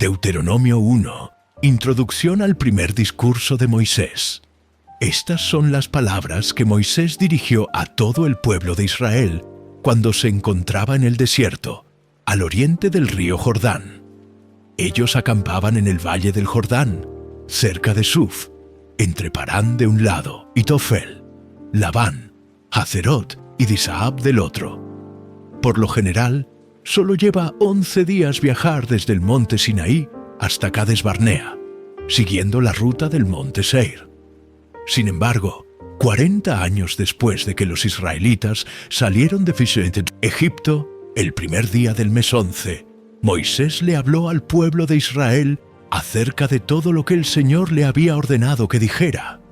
Deuteronomio 1. Introducción al primer discurso de Moisés. Estas son las palabras que Moisés dirigió a todo el pueblo de Israel cuando se encontraba en el desierto, al oriente del río Jordán. Ellos acampaban en el valle del Jordán, cerca de Suf, entre Parán de un lado y Tofel, Labán, Hazerot y Disaab del otro. Por lo general, solo lleva 11 días viajar desde el monte Sinaí hasta Cades Barnea, siguiendo la ruta del monte Seir. Sin embargo, 40 años después de que los israelitas salieron de Egipto, el primer día del mes 11, Moisés le habló al pueblo de Israel acerca de todo lo que el Señor le había ordenado que dijera.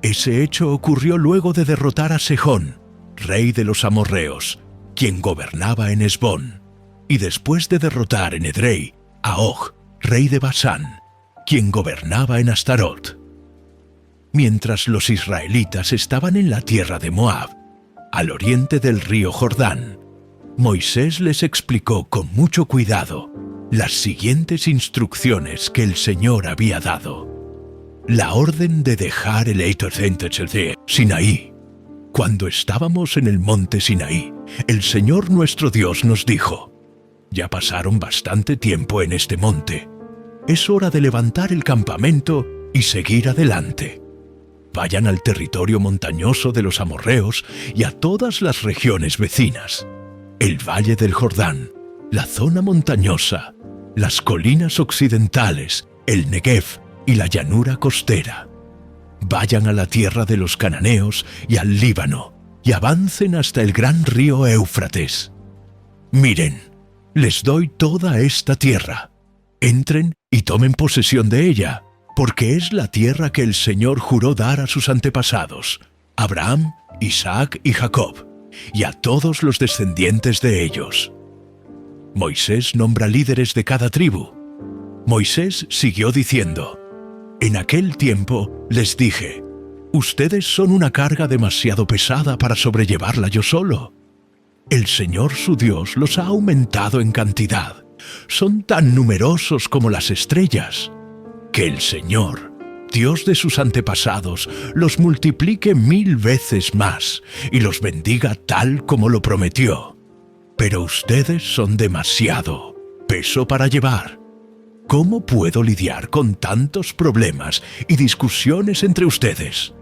Ese hecho ocurrió luego de derrotar a Sejón, rey de los amorreos, quien gobernaba en Hesbón, y después de derrotar en Edrei a Og, rey de Basán, quien gobernaba en Astarot. Mientras los israelitas estaban en la tierra de Moab, al oriente del río Jordán, Moisés les explicó con mucho cuidado las siguientes instrucciones que el Señor había dado. La orden de dejar el Sinaí. Cuando estábamos en el monte Sinaí, el Señor nuestro Dios nos dijo: ya pasaron bastante tiempo en este monte. Es hora de levantar el campamento y seguir adelante. Vayan al territorio montañoso de los amorreos y a todas las regiones vecinas. El valle del Jordán, la zona montañosa, las colinas occidentales, el Negev y la llanura costera. Vayan a la tierra de los cananeos y al Líbano, y avancen hasta el gran río Éufrates. Miren, les doy toda esta tierra. Entren y tomen posesión de ella, porque es la tierra que el Señor juró dar a sus antepasados, Abraham, Isaac y Jacob, y a todos los descendientes de ellos. Moisés nombra líderes de cada tribu. Moisés siguió diciendo: en aquel tiempo les dije, ustedes son una carga demasiado pesada para sobrellevarla yo solo. El Señor su Dios los ha aumentado en cantidad. Son tan numerosos como las estrellas. Que el Señor, Dios de sus antepasados, los multiplique 1000 veces más y los bendiga tal como lo prometió. Pero ustedes son demasiado peso para llevar. ¿Cómo puedo lidiar con tantos problemas y discusiones entre ustedes?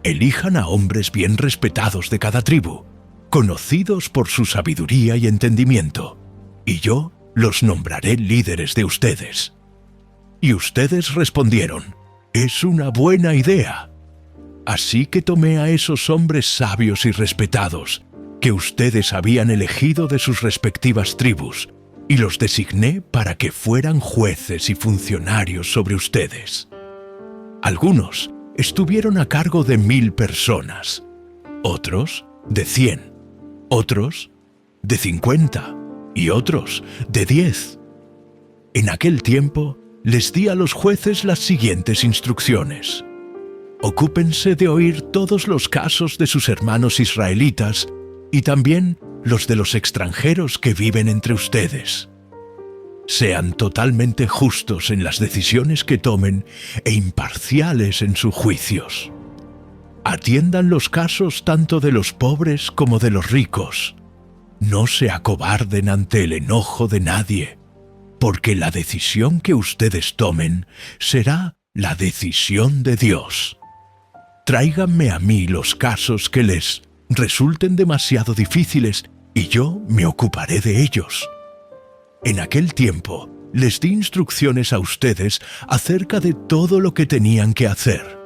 Elijan a hombres bien respetados de cada tribu, conocidos por su sabiduría y entendimiento, y yo los nombraré líderes de ustedes. Y ustedes respondieron: es una buena idea. Así que tomé a esos hombres sabios y respetados, que ustedes habían elegido de sus respectivas tribus, y los designé para que fueran jueces y funcionarios sobre ustedes. Algunos estuvieron a cargo de 1000 personas, otros de 100, otros de 50 y otros de 10. En aquel tiempo les di a los jueces las siguientes instrucciones: ocúpense de oír todos los casos de sus hermanos israelitas y también los de los extranjeros que viven entre ustedes. Sean totalmente justos en las decisiones que tomen e imparciales en sus juicios. Atiendan los casos tanto de los pobres como de los ricos. No se acobarden ante el enojo de nadie, porque la decisión que ustedes tomen será la decisión de Dios. Tráiganme a mí los casos que les resulten demasiado difíciles y yo me ocuparé de ellos. En aquel tiempo les di instrucciones a ustedes acerca de todo lo que tenían que hacer.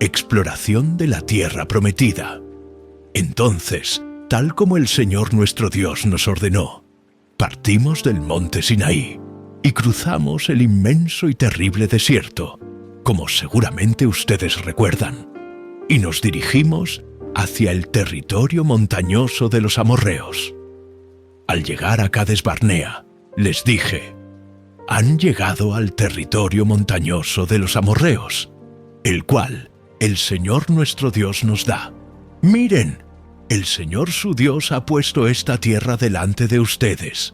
Exploración de la tierra prometida. Entonces, tal como el Señor nuestro Dios nos ordenó, partimos del monte Sinaí y cruzamos el inmenso y terrible desierto, como seguramente ustedes recuerdan, y nos dirigimos hacia el territorio montañoso de los amorreos. Al llegar a Cades Barnea, les dije: han llegado al territorio montañoso de los amorreos, el cual el Señor nuestro Dios nos da. Miren, el Señor su Dios ha puesto esta tierra delante de ustedes,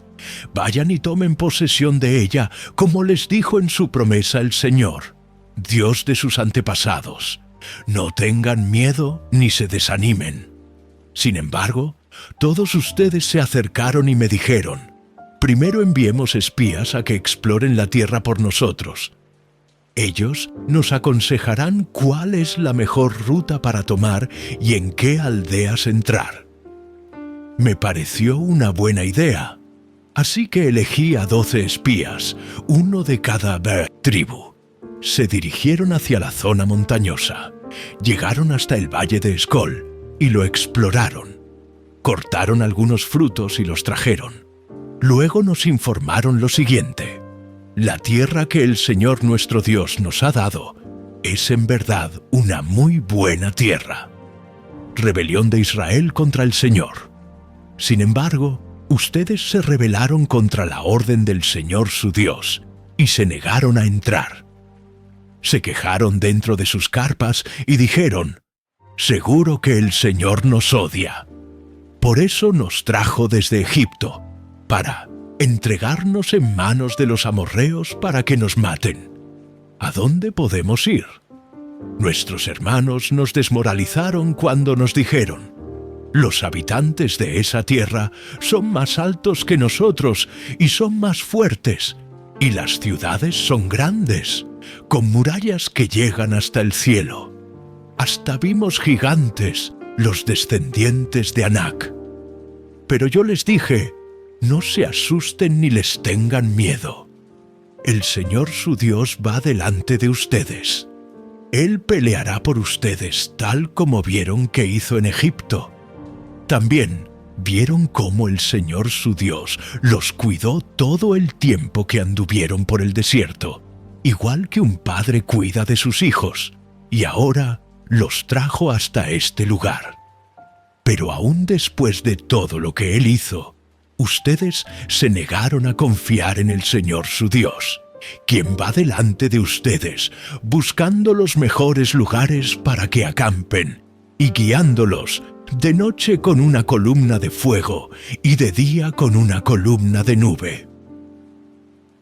Vayan y tomen posesión de ella, como les dijo en su promesa el Señor, Dios de sus antepasados. No tengan miedo ni se desanimen. Sin embargo, todos ustedes se acercaron y me dijeron, primero enviemos espías a que exploren la tierra por nosotros. Ellos nos aconsejarán cuál es la mejor ruta para tomar y en qué aldeas entrar. Me pareció una buena idea, así que elegí a 12 espías, uno de cada tribu. Se dirigieron hacia la zona montañosa, llegaron hasta el valle de Escol y lo exploraron. Cortaron algunos frutos y los trajeron. Luego nos informaron lo siguiente: la tierra que el Señor nuestro Dios nos ha dado es en verdad una muy buena tierra. Rebelión de Israel contra el Señor. Sin embargo, ustedes se rebelaron contra la orden del Señor su Dios y se negaron a entrar. Se quejaron dentro de sus carpas y dijeron, «Seguro que el Señor nos odia. Por eso nos trajo desde Egipto, para entregarnos en manos de los amorreos para que nos maten. ¿A dónde podemos ir?» Nuestros hermanos nos desmoralizaron cuando nos dijeron, «Los habitantes de esa tierra son más altos que nosotros y son más fuertes, y las ciudades son grandes, con murallas que llegan hasta el cielo. Hasta vimos gigantes, los descendientes de Anac». Pero yo les dije, «No se asusten ni les tengan miedo. El Señor su Dios va delante de ustedes. Él peleará por ustedes tal como vieron que hizo en Egipto. También vieron cómo el Señor su Dios los cuidó todo el tiempo que anduvieron por el desierto, igual que un padre cuida de sus hijos, y ahora los trajo hasta este lugar. Pero aún después de todo lo que Él hizo, ustedes se negaron a confiar en el Señor su Dios, quien va delante de ustedes, buscando los mejores lugares para que acampen, y guiándolos de noche con una columna de fuego y de día con una columna de nube.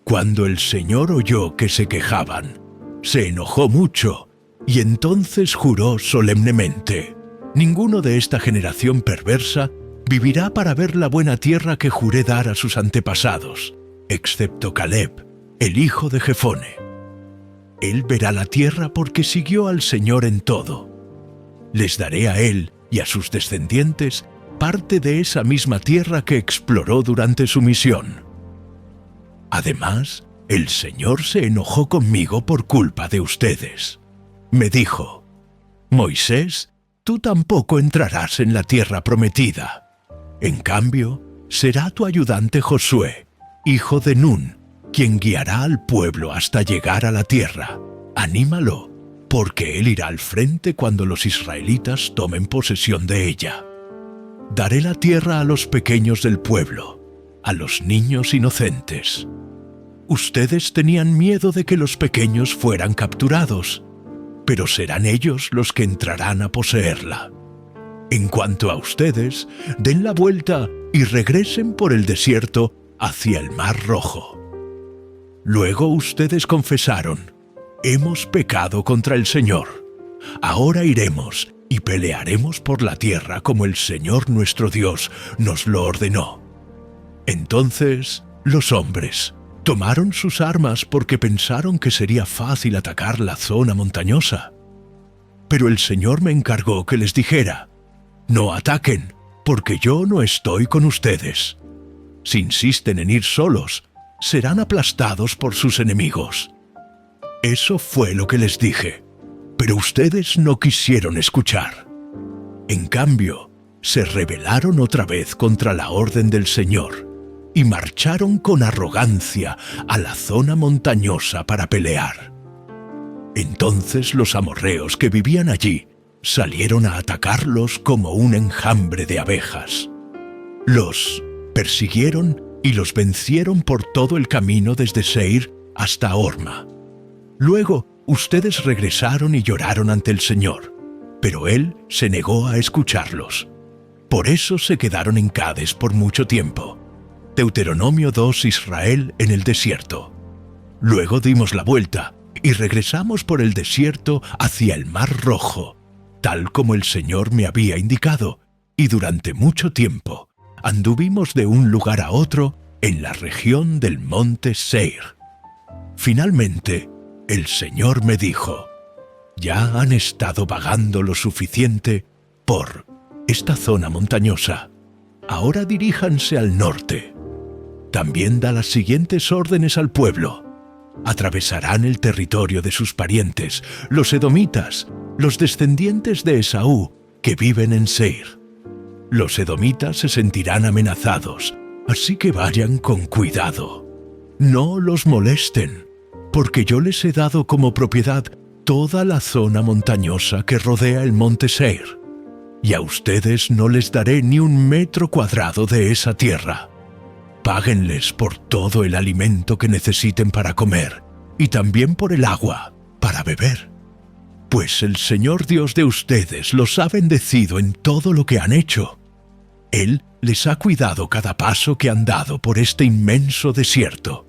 Cuando el Señor oyó que se quejaban, se enojó mucho, y entonces juró solemnemente, «Ninguno de esta generación perversa vivirá para ver la buena tierra que juré dar a sus antepasados, excepto Caleb, el hijo de Jefone. Él verá la tierra porque siguió al Señor en todo. Les daré a él y a sus descendientes parte de esa misma tierra que exploró durante su misión. Además, el Señor se enojó conmigo por culpa de ustedes. Me dijo, «Moisés, tú tampoco entrarás en la tierra prometida. En cambio, será tu ayudante Josué, hijo de Nun, quien guiará al pueblo hasta llegar a la tierra. Anímalo, porque él irá al frente cuando los israelitas tomen posesión de ella. Daré la tierra a los pequeños del pueblo, a los niños inocentes. Ustedes tenían miedo de que los pequeños fueran capturados, pero serán ellos los que entrarán a poseerla. En cuanto a ustedes, den la vuelta y regresen por el desierto hacia el Mar Rojo». Luego ustedes confesaron, «Hemos pecado contra el Señor. Ahora iremos y pelearemos por la tierra como el Señor nuestro Dios nos lo ordenó». Entonces los hombres tomaron sus armas porque pensaron que sería fácil atacar la zona montañosa. Pero el Señor me encargó que les dijera, «No ataquen, porque yo no estoy con ustedes. Si insisten en ir solos, serán aplastados por sus enemigos». Eso fue lo que les dije, pero ustedes no quisieron escuchar. En cambio, se rebelaron otra vez contra la orden del Señor y marcharon con arrogancia a la zona montañosa para pelear. Entonces los amorreos que vivían allí salieron a atacarlos como un enjambre de abejas. Los persiguieron y los vencieron por todo el camino desde Seir hasta Horma. Luego ustedes regresaron y lloraron ante el Señor, pero Él se negó a escucharlos. Por eso se quedaron en Cades por mucho tiempo. Deuteronomio 2, Israel en el desierto. Luego dimos la vuelta y regresamos por el desierto hacia el Mar Rojo, tal como el Señor me había indicado, y durante mucho tiempo anduvimos de un lugar a otro en la región del monte Seir. Finalmente, el Señor me dijo: ya han estado vagando lo suficiente por esta zona montañosa. Ahora diríjanse al norte. También da las siguientes órdenes al pueblo. Atravesarán el territorio de sus parientes, los edomitas, los descendientes de Esaú, que viven en Seir. Los edomitas se sentirán amenazados, así que vayan con cuidado. No los molesten, porque yo les he dado como propiedad toda la zona montañosa que rodea el monte Seir, y a ustedes no les daré ni un metro cuadrado de esa tierra. Páguenles por todo el alimento que necesiten para comer, y también por el agua para beber. Pues el Señor Dios de ustedes los ha bendecido en todo lo que han hecho. Él les ha cuidado cada paso que han dado por este inmenso desierto.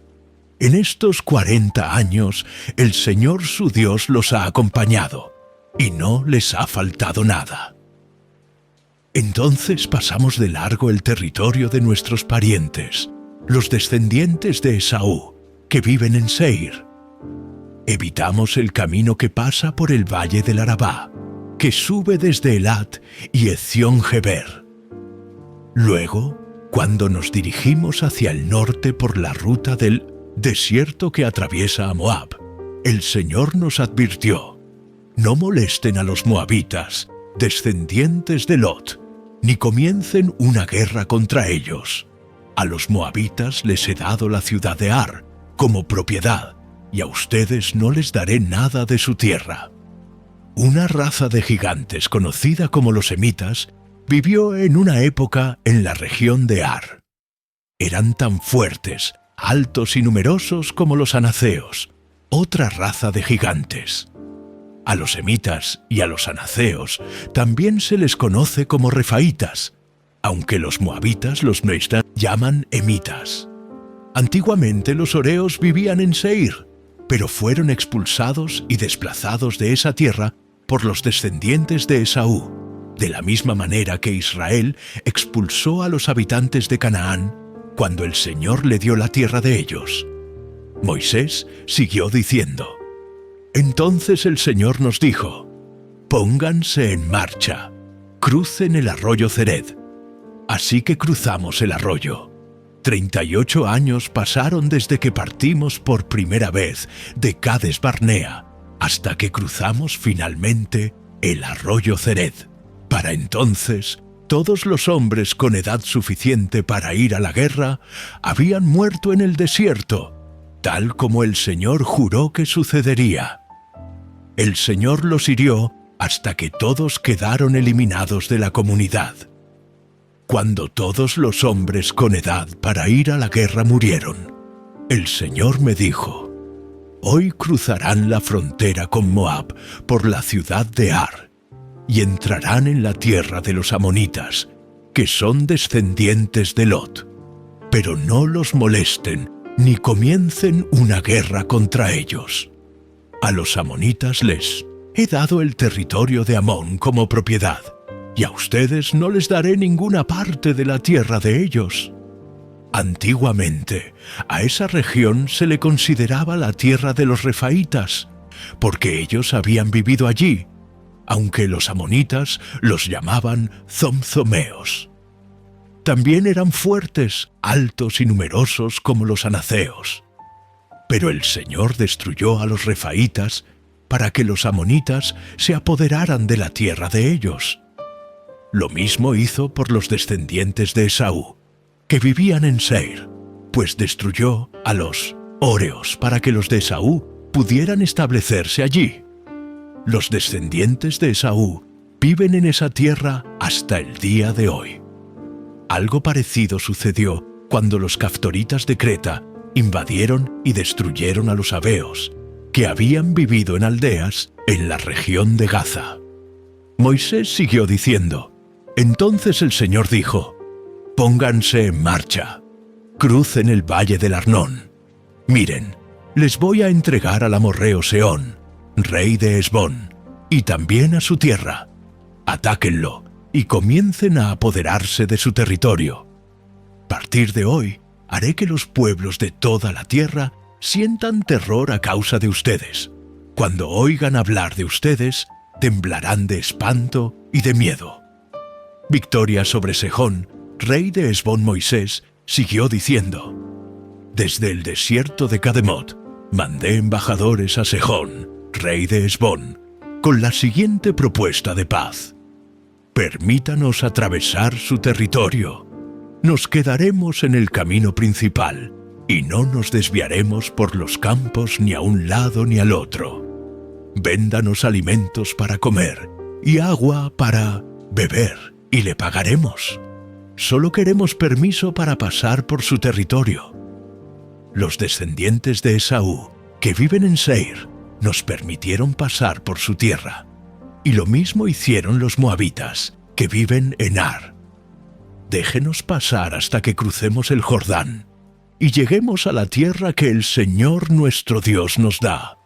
En estos 40 años, el Señor su Dios los ha acompañado, y no les ha faltado nada. Entonces pasamos de largo el territorio de nuestros parientes, los descendientes de Esaú, que viven en Seir. Evitamos el camino que pasa por el valle del Arabá, que sube desde Elat y Ezión-Geber. Luego, cuando nos dirigimos hacia el norte por la ruta del desierto que atraviesa a Moab, el Señor nos advirtió: no molesten a los moabitas, descendientes de Lot, ni comiencen una guerra contra ellos. A los moabitas les he dado la ciudad de Ar como propiedad, y a ustedes no les daré nada de su tierra. Una raza de gigantes conocida como los semitas vivió en una época en la región de Ar. Eran tan fuertes, altos y numerosos como los anaceos, otra raza de gigantes. A los semitas y a los anaceos también se les conoce como refaítas, aunque los moabitas los llaman emitas. Antiguamente los horeos vivían en Seir, pero fueron expulsados y desplazados de esa tierra por los descendientes de Esaú, de la misma manera que Israel expulsó a los habitantes de Canaán cuando el Señor le dio la tierra de ellos. Moisés siguió diciendo: entonces el Señor nos dijo: pónganse en marcha, crucen el arroyo Zered. Así que cruzamos el arroyo. 38 años pasaron desde que partimos por primera vez de Cades Barnea hasta que cruzamos finalmente el arroyo Zered. Para entonces, todos los hombres con edad suficiente para ir a la guerra habían muerto en el desierto, tal como el Señor juró que sucedería. El Señor los hirió hasta que todos quedaron eliminados de la comunidad. Cuando todos los hombres con edad para ir a la guerra murieron, el Señor me dijo: hoy cruzarán la frontera con Moab por la ciudad de Ar, y entrarán en la tierra de los amonitas, que son descendientes de Lot. Pero no los molesten, ni comiencen una guerra contra ellos. A los amonitas les he dado el territorio de Amón como propiedad, y a ustedes no les daré ninguna parte de la tierra de ellos. Antiguamente, a esa región se le consideraba la tierra de los refaítas, porque ellos habían vivido allí, aunque los amonitas los llamaban zomzomeos. También eran fuertes, altos y numerosos como los anaceos. Pero el Señor destruyó a los refaítas para que los amonitas se apoderaran de la tierra de ellos. Lo mismo hizo por los descendientes de Esaú, que vivían en Seir, pues destruyó a los horeos para que los de Esaú pudieran establecerse allí. Los descendientes de Esaú viven en esa tierra hasta el día de hoy. Algo parecido sucedió cuando los caftoritas de Creta invadieron y destruyeron a los sabeos, que habían vivido en aldeas en la región de Gaza. Moisés siguió diciendo: entonces el Señor dijo: pónganse en marcha, crucen el valle del Arnón. Miren, les voy a entregar al amorreo Sehón, rey de Hesbón, y también a su tierra. Atáquenlo y comiencen a apoderarse de su territorio. A partir de hoy, haré que los pueblos de toda la tierra sientan terror a causa de ustedes. Cuando oigan hablar de ustedes, temblarán de espanto y de miedo. Victoria sobre Sehón, rey de Hesbón. Moisés siguió diciendo: Desde el desierto de Cademot mandé embajadores a Sehón, rey de Hesbón, con la siguiente propuesta de paz: permítanos atravesar su territorio. Nos quedaremos en el camino principal y no nos desviaremos por los campos ni a un lado ni al otro. Véndanos alimentos para comer y agua para beber y le pagaremos. Solo queremos permiso para pasar por su territorio. Los descendientes de Esaú, que viven en Seir, nos permitieron pasar por su tierra, y lo mismo hicieron los moabitas, que viven en Ar. Déjenos pasar hasta que crucemos el Jordán, y lleguemos a la tierra que el Señor nuestro Dios nos da.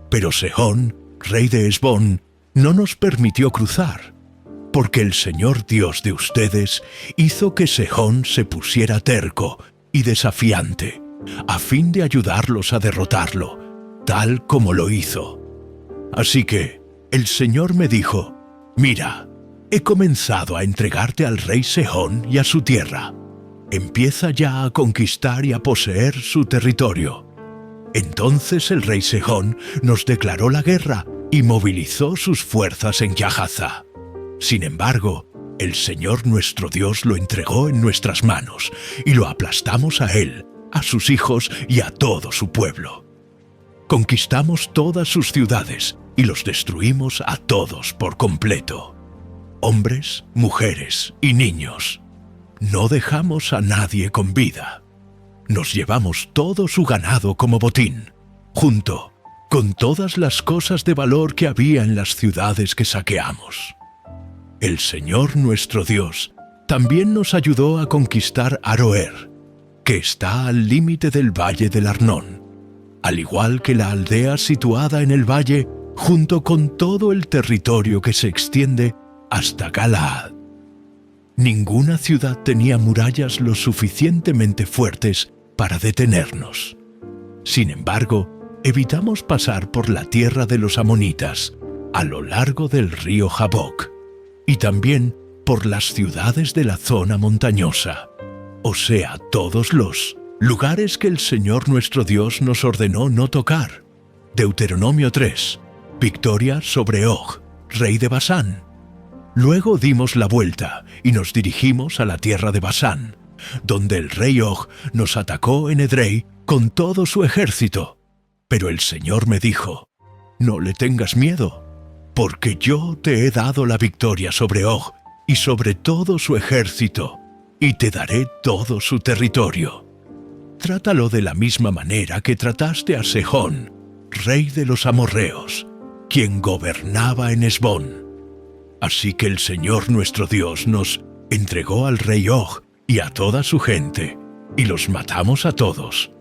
Pero Sehón, rey de Hesbón, no nos permitió cruzar, porque el Señor Dios de ustedes hizo que Sehón se pusiera terco y desafiante, a fin de ayudarlos a derrotarlo, tal como lo hizo. Así que el Señor me dijo: mira, he comenzado a entregarte al rey Sehón y a su tierra. Empieza ya a conquistar y a poseer su territorio. Entonces el rey Sehón nos declaró la guerra y movilizó sus fuerzas en Yahaza. Sin embargo, el Señor nuestro Dios lo entregó en nuestras manos y lo aplastamos a él, a sus hijos y a todo su pueblo. Conquistamos todas sus ciudades y los destruimos a todos por completo. Hombres, mujeres y niños. No dejamos a nadie con vida. Nos llevamos todo su ganado como botín, junto con todas las cosas de valor que había en las ciudades que saqueamos. El Señor nuestro Dios también nos ayudó a conquistar Aroer, que está al límite del valle del Arnón, al igual que la aldea situada en el valle, junto con todo el territorio que se extiende hasta Galaad. Ninguna ciudad tenía murallas lo suficientemente fuertes para detenernos. Sin embargo, evitamos pasar por la tierra de los amonitas, a lo largo del río Jaboc, y también por las ciudades de la zona montañosa, o sea, todos los lugares que el Señor nuestro Dios nos ordenó no tocar. Deuteronomio 3. Victoria sobre Og, rey de Basán. Luego dimos la vuelta y nos dirigimos a la tierra de Basán, donde el rey Og nos atacó en Edrei con todo su ejército. Pero el Señor me dijo: no le tengas miedo, porque yo te he dado la victoria sobre Og y sobre todo su ejército, y te daré todo su territorio. Trátalo de la misma manera que trataste a Sehón, rey de los amorreos, quien gobernaba en Hesbón. Así que el Señor nuestro Dios nos entregó al rey Og y a toda su gente, y los matamos a todos.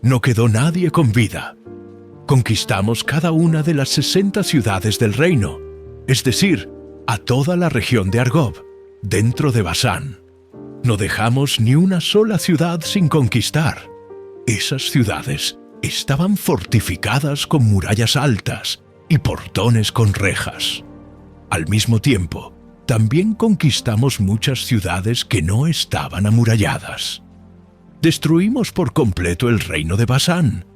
No quedó nadie con vida. Conquistamos cada una de las 60 ciudades del reino, es decir, a toda la región de Argob, dentro de Basán. No dejamos ni una sola ciudad sin conquistar. Esas ciudades estaban fortificadas con murallas altas y portones con rejas. Al mismo tiempo, también conquistamos muchas ciudades que no estaban amuralladas. Destruimos por completo el reino de Basán,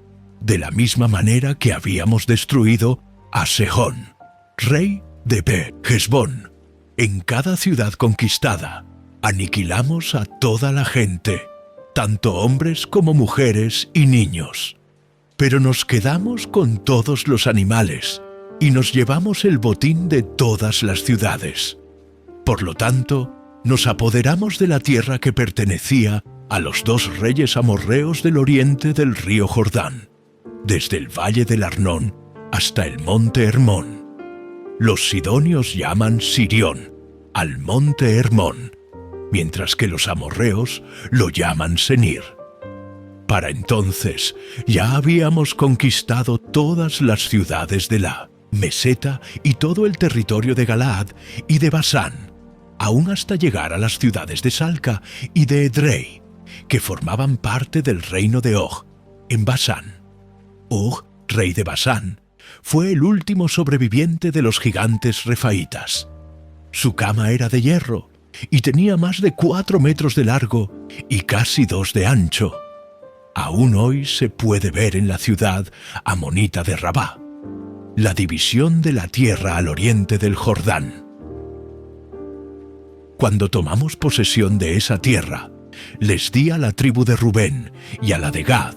de la misma manera que habíamos destruido a Sehón, rey de Hesbón. En cada ciudad conquistada, aniquilamos a toda la gente, tanto hombres como mujeres y niños. Pero nos quedamos con todos los animales y nos llevamos el botín de todas las ciudades. Por lo tanto, nos apoderamos de la tierra que pertenecía a los 2 reyes amorreos del oriente del río Jordán, desde el valle del Arnón hasta el monte Hermón. Los sidonios llaman Sirión al monte Hermón, mientras que los amorreos lo llaman Senir. Para entonces ya habíamos conquistado todas las ciudades de la meseta y todo el territorio de Galaad y de Basán, aún hasta llegar a las ciudades de Salca y de Edrei, que formaban parte del reino de Og, en Basán. Og, rey de Basán, fue el último sobreviviente de los gigantes refaítas. Su cama era de hierro y tenía más de 4 metros de largo y casi 2 de ancho. Aún hoy se puede ver en la ciudad amonita de Rabá, la división de la tierra al oriente del Jordán. Cuando tomamos posesión de esa tierra, les di a la tribu de Rubén y a la de Gad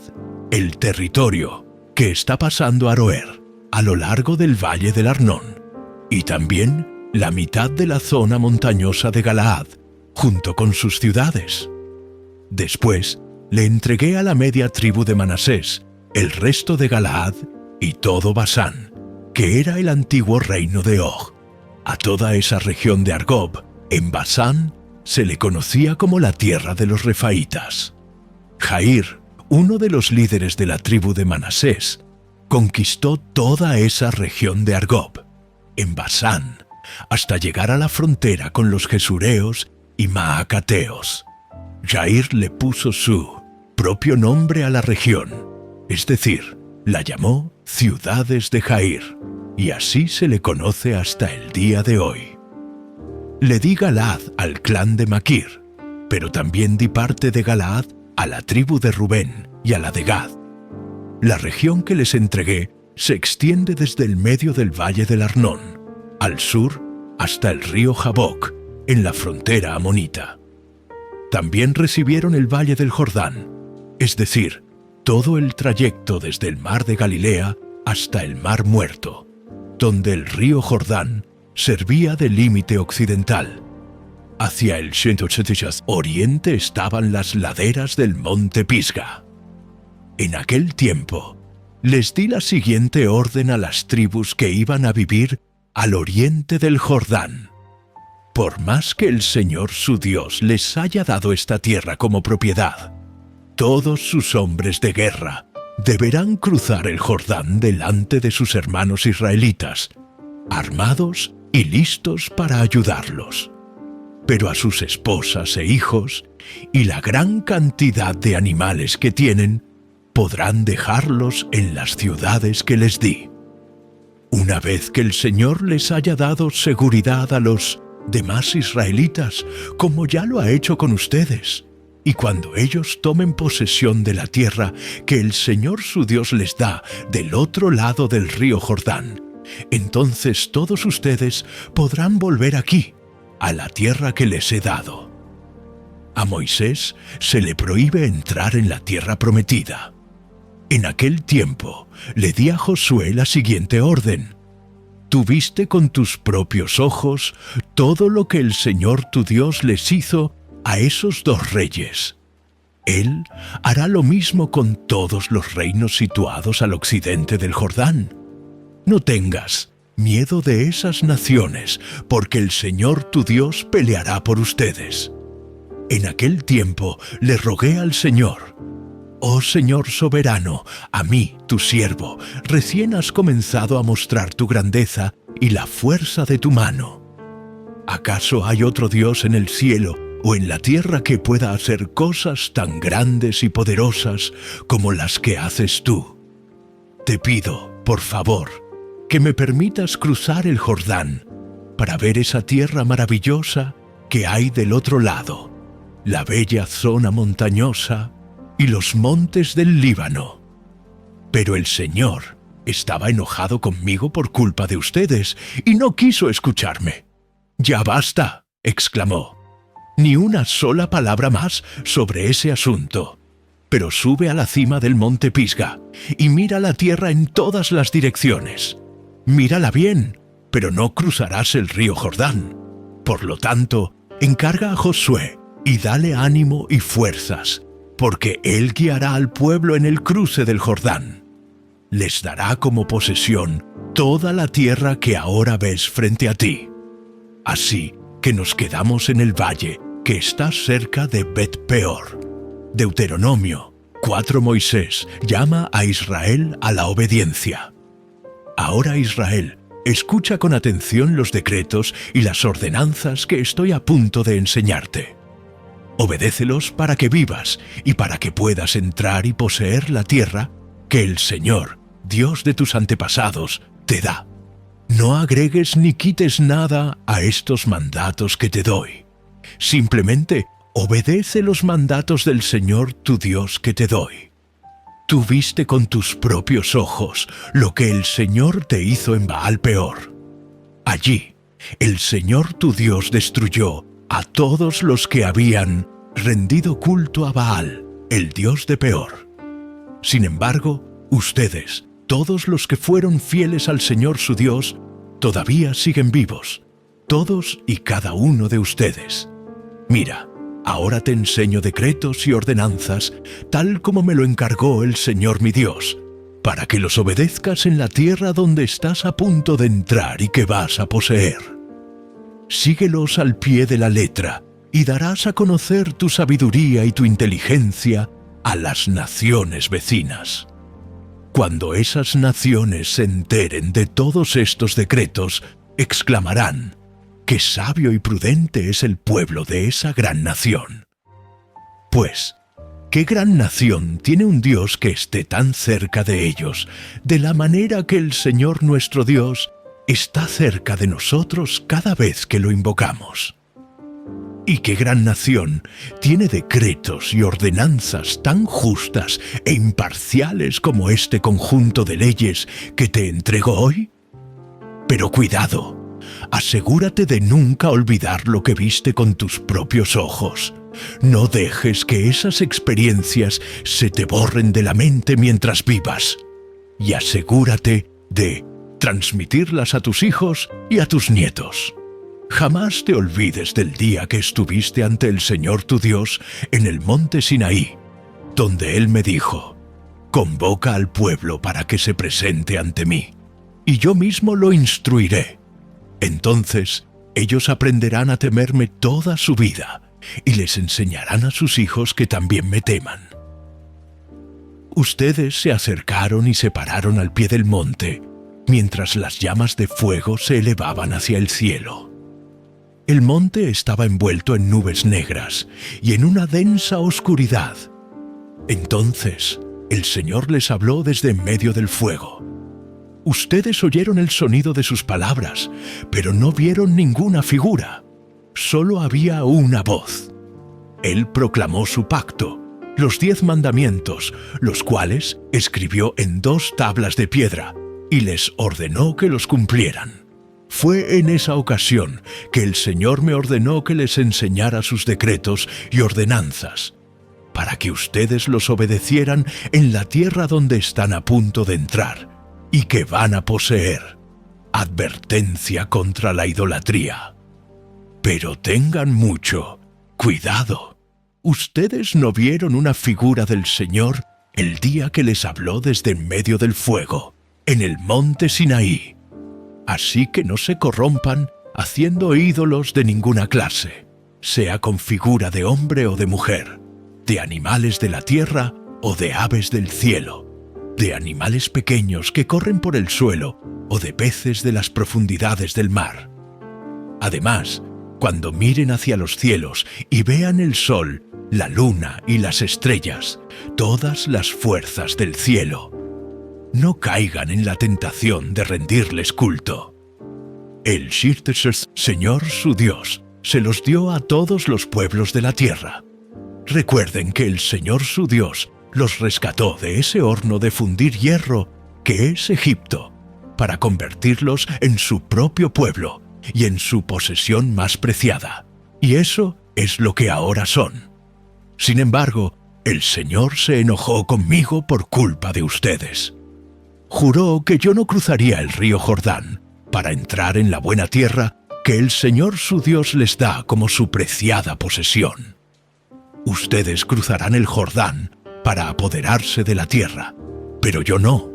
el territorio que está pasando a Aroer, a lo largo del valle del Arnón, y también la mitad de la zona montañosa de Galaad, junto con sus ciudades. Después le entregué a la media tribu de Manasés el resto de Galaad y todo Basán, que era el antiguo reino de Og. A toda esa región de Argob, en Basán, se le conocía como la tierra de los refaítas. Jair, uno de los líderes de la tribu de Manasés, conquistó toda esa región de Argob, en Basán, hasta llegar a la frontera con los gesureos y maacateos. Jair le puso su propio nombre a la región, es decir, la llamó Ciudades de Jair, y así se le conoce hasta el día de hoy. Le di Galaad al clan de Maquir, pero también di parte de Galaad a la tribu de Rubén y a la de Gad. La región que les entregué se extiende desde el medio del valle del Arnón, al sur hasta el río Jaboc, en la frontera amonita. También recibieron el valle del Jordán, es decir, todo el trayecto desde el mar de Galilea hasta el mar Muerto, donde el río Jordán servía de límite occidental. Hacia el oriente estaban las laderas del monte Pisga. En aquel tiempo, les di la siguiente orden a las tribus que iban a vivir al oriente del Jordán. Por más que el Señor su Dios les haya dado esta tierra como propiedad, todos sus hombres de guerra deberán cruzar el Jordán delante de sus hermanos israelitas, armados y listos para ayudarlos. Pero a sus esposas e hijos y la gran cantidad de animales que tienen, podrán dejarlos en las ciudades que les di. Una vez que el Señor les haya dado seguridad a los demás israelitas, como ya lo ha hecho con ustedes, y cuando ellos tomen posesión de la tierra que el Señor su Dios les da del otro lado del río Jordán, entonces todos ustedes podrán volver aquí, a la tierra que les he dado. A Moisés se le prohíbe entrar en la tierra prometida. En aquel tiempo le di a Josué la siguiente orden: tú viste con tus propios ojos todo lo que el Señor tu Dios les hizo a esos 2 reyes. Él hará lo mismo con todos los reinos situados al occidente del Jordán. No tengas miedo de esas naciones, porque el Señor tu Dios peleará por ustedes. En aquel tiempo le rogué al Señor: oh Señor soberano, a mí, tu siervo, recién has comenzado a mostrar tu grandeza y la fuerza de tu mano. ¿Acaso hay otro Dios en el cielo o en la tierra que pueda hacer cosas tan grandes y poderosas como las que haces tú? Te pido, por favor, que me permitas cruzar el Jordán para ver esa tierra maravillosa que hay del otro lado, la bella zona montañosa y los montes del Líbano. Pero el Señor estaba enojado conmigo por culpa de ustedes y no quiso escucharme. «¡Ya basta!», exclamó. «Ni una sola palabra más sobre ese asunto. Pero sube a la cima del monte Pisga y mira la tierra en todas las direcciones. Mírala bien, pero no cruzarás el río Jordán. Por lo tanto, encarga a Josué y dale ánimo y fuerzas, porque él guiará al pueblo en el cruce del Jordán. Les dará como posesión toda la tierra que ahora ves frente a ti. Así que nos quedamos en el valle que está cerca de Bet-peor». Deuteronomio, 4 Moisés llama a Israel a la obediencia. Ahora, Israel, escucha con atención los decretos y las ordenanzas que estoy a punto de enseñarte. Obedécelos para que vivas y para que puedas entrar y poseer la tierra que el Señor, Dios de tus antepasados, te da. No agregues ni quites nada a estos mandatos que te doy. Simplemente obedece los mandatos del Señor tu Dios que te doy. Tú viste con tus propios ojos lo que el Señor te hizo en Baal Peor. Allí, el Señor tu Dios destruyó a todos los que habían rendido culto a Baal, el dios de Peor. Sin embargo, ustedes, todos los que fueron fieles al Señor su Dios, todavía siguen vivos, todos y cada uno de ustedes. Mira, ahora te enseño decretos y ordenanzas, tal como me lo encargó el Señor mi Dios, para que los obedezcas en la tierra donde estás a punto de entrar y que vas a poseer. Síguelos al pie de la letra, y darás a conocer tu sabiduría y tu inteligencia a las naciones vecinas. Cuando esas naciones se enteren de todos estos decretos, exclamarán: ¡qué sabio y prudente es el pueblo de esa gran nación! Pues, ¿qué gran nación tiene un Dios que esté tan cerca de ellos, de la manera que el Señor nuestro Dios está cerca de nosotros cada vez que lo invocamos? ¿Y qué gran nación tiene decretos y ordenanzas tan justas e imparciales como este conjunto de leyes que te entrego hoy? Pero cuidado, asegúrate de nunca olvidar lo que viste con tus propios ojos. No dejes que esas experiencias se te borren de la mente mientras vivas. Y asegúrate de transmitirlas a tus hijos y a tus nietos. Jamás te olvides del día que estuviste ante el Señor tu Dios en el monte Sinaí, donde Él me dijo: convoca al pueblo para que se presente ante mí, y yo mismo lo instruiré. Entonces ellos aprenderán a temerme toda su vida, y les enseñarán a sus hijos que también me teman. Ustedes se acercaron y se pararon al pie del monte, mientras las llamas de fuego se elevaban hacia el cielo. El monte estaba envuelto en nubes negras y en una densa oscuridad. Entonces el Señor les habló desde en medio del fuego. Ustedes oyeron el sonido de sus palabras, pero no vieron ninguna figura. Solo había una voz. Él proclamó su pacto, los 10 mandamientos, los cuales escribió en 2 tablas de piedra, y les ordenó que los cumplieran. Fue en esa ocasión que el Señor me ordenó que les enseñara sus decretos y ordenanzas, para que ustedes los obedecieran en la tierra donde están a punto de entrar y que van a poseer. Advertencia contra la idolatría. Pero tengan mucho cuidado. Ustedes no vieron una figura del Señor el día que les habló desde en medio del fuego, en el monte Sinaí. Así que no se corrompan haciendo ídolos de ninguna clase, sea con figura de hombre o de mujer, de animales de la tierra o de aves del cielo, de animales pequeños que corren por el suelo o de peces de las profundidades del mar. Además, cuando miren hacia los cielos y vean el sol, la luna y las estrellas, todas las fuerzas del cielo, no caigan en la tentación de rendirles culto. El Señor su Dios se los dio a todos los pueblos de la tierra. Recuerden que el Señor su Dios los rescató de ese horno de fundir hierro que es Egipto, para convertirlos en su propio pueblo y en su posesión más preciada. Y eso es lo que ahora son. Sin embargo, el Señor se enojó conmigo por culpa de ustedes. Juró que yo no cruzaría el río Jordán para entrar en la buena tierra que el Señor su Dios les da como su preciada posesión. Ustedes cruzarán el Jordán para apoderarse de la tierra, pero yo no.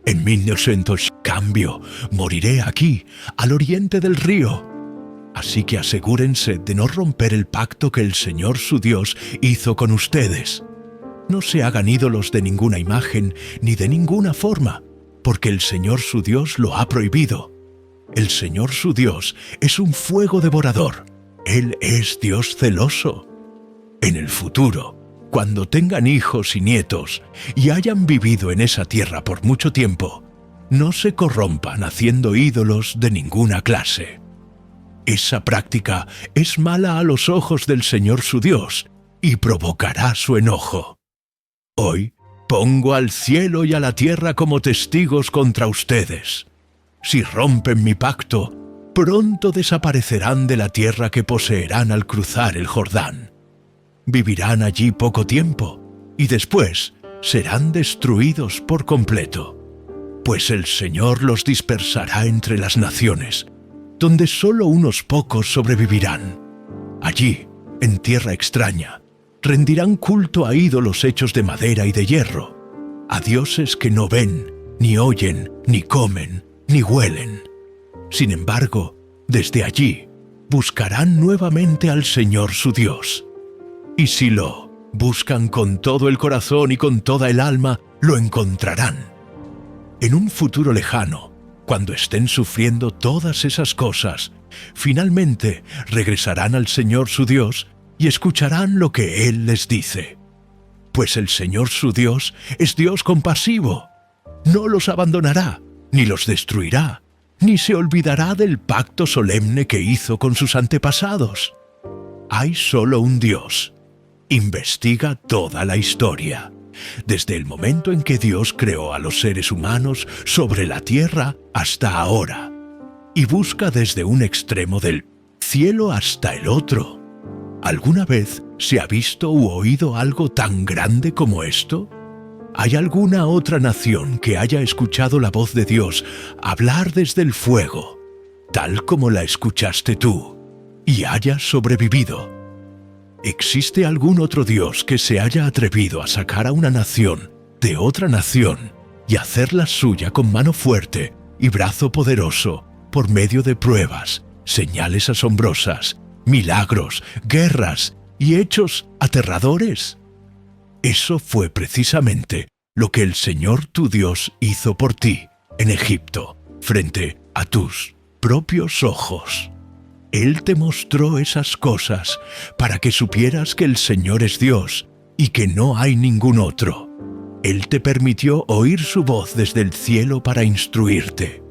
En 1900, cambio, moriré aquí, al oriente del río. Así que asegúrense de no romper el pacto que el Señor su Dios hizo con ustedes. No se hagan ídolos de ninguna imagen ni de ninguna forma, porque el Señor su Dios lo ha prohibido. El Señor su Dios es un fuego devorador. Él es Dios celoso. En el futuro, cuando tengan hijos y nietos y hayan vivido en esa tierra por mucho tiempo, no se corrompan haciendo ídolos de ninguna clase. Esa práctica es mala a los ojos del Señor su Dios y provocará su enojo. Hoy pongo al cielo y a la tierra como testigos contra ustedes. Si rompen mi pacto, pronto desaparecerán de la tierra que poseerán al cruzar el Jordán. Vivirán allí poco tiempo y después serán destruidos por completo, pues el Señor los dispersará entre las naciones, donde solo unos pocos sobrevivirán. Allí, en tierra extraña, rendirán culto a ídolos hechos de madera y de hierro, a dioses que no ven, ni oyen, ni comen, ni huelen. Sin embargo, desde allí buscarán nuevamente al Señor su Dios. Y si lo buscan con todo el corazón y con toda el alma, lo encontrarán. En un futuro lejano, cuando estén sufriendo todas esas cosas, finalmente regresarán al Señor su Dios y escucharán lo que Él les dice. Pues el Señor su Dios es Dios compasivo. No los abandonará, ni los destruirá, ni se olvidará del pacto solemne que hizo con sus antepasados. Hay solo un Dios. Investiga toda la historia, desde el momento en que Dios creó a los seres humanos sobre la tierra hasta ahora, y busca desde un extremo del cielo hasta el otro. ¿Alguna vez se ha visto u oído algo tan grande como esto? ¿Hay alguna otra nación que haya escuchado la voz de Dios hablar desde el fuego, tal como la escuchaste tú, y haya sobrevivido? ¿Existe algún otro Dios que se haya atrevido a sacar a una nación de otra nación y hacerla suya con mano fuerte y brazo poderoso por medio de pruebas, señales asombrosas, milagros, guerras y hechos aterradores? Eso fue precisamente lo que el Señor tu Dios hizo por ti en Egipto, frente a tus propios ojos. Él te mostró esas cosas para que supieras que el Señor es Dios y que no hay ningún otro. Él te permitió oír su voz desde el cielo para instruirte.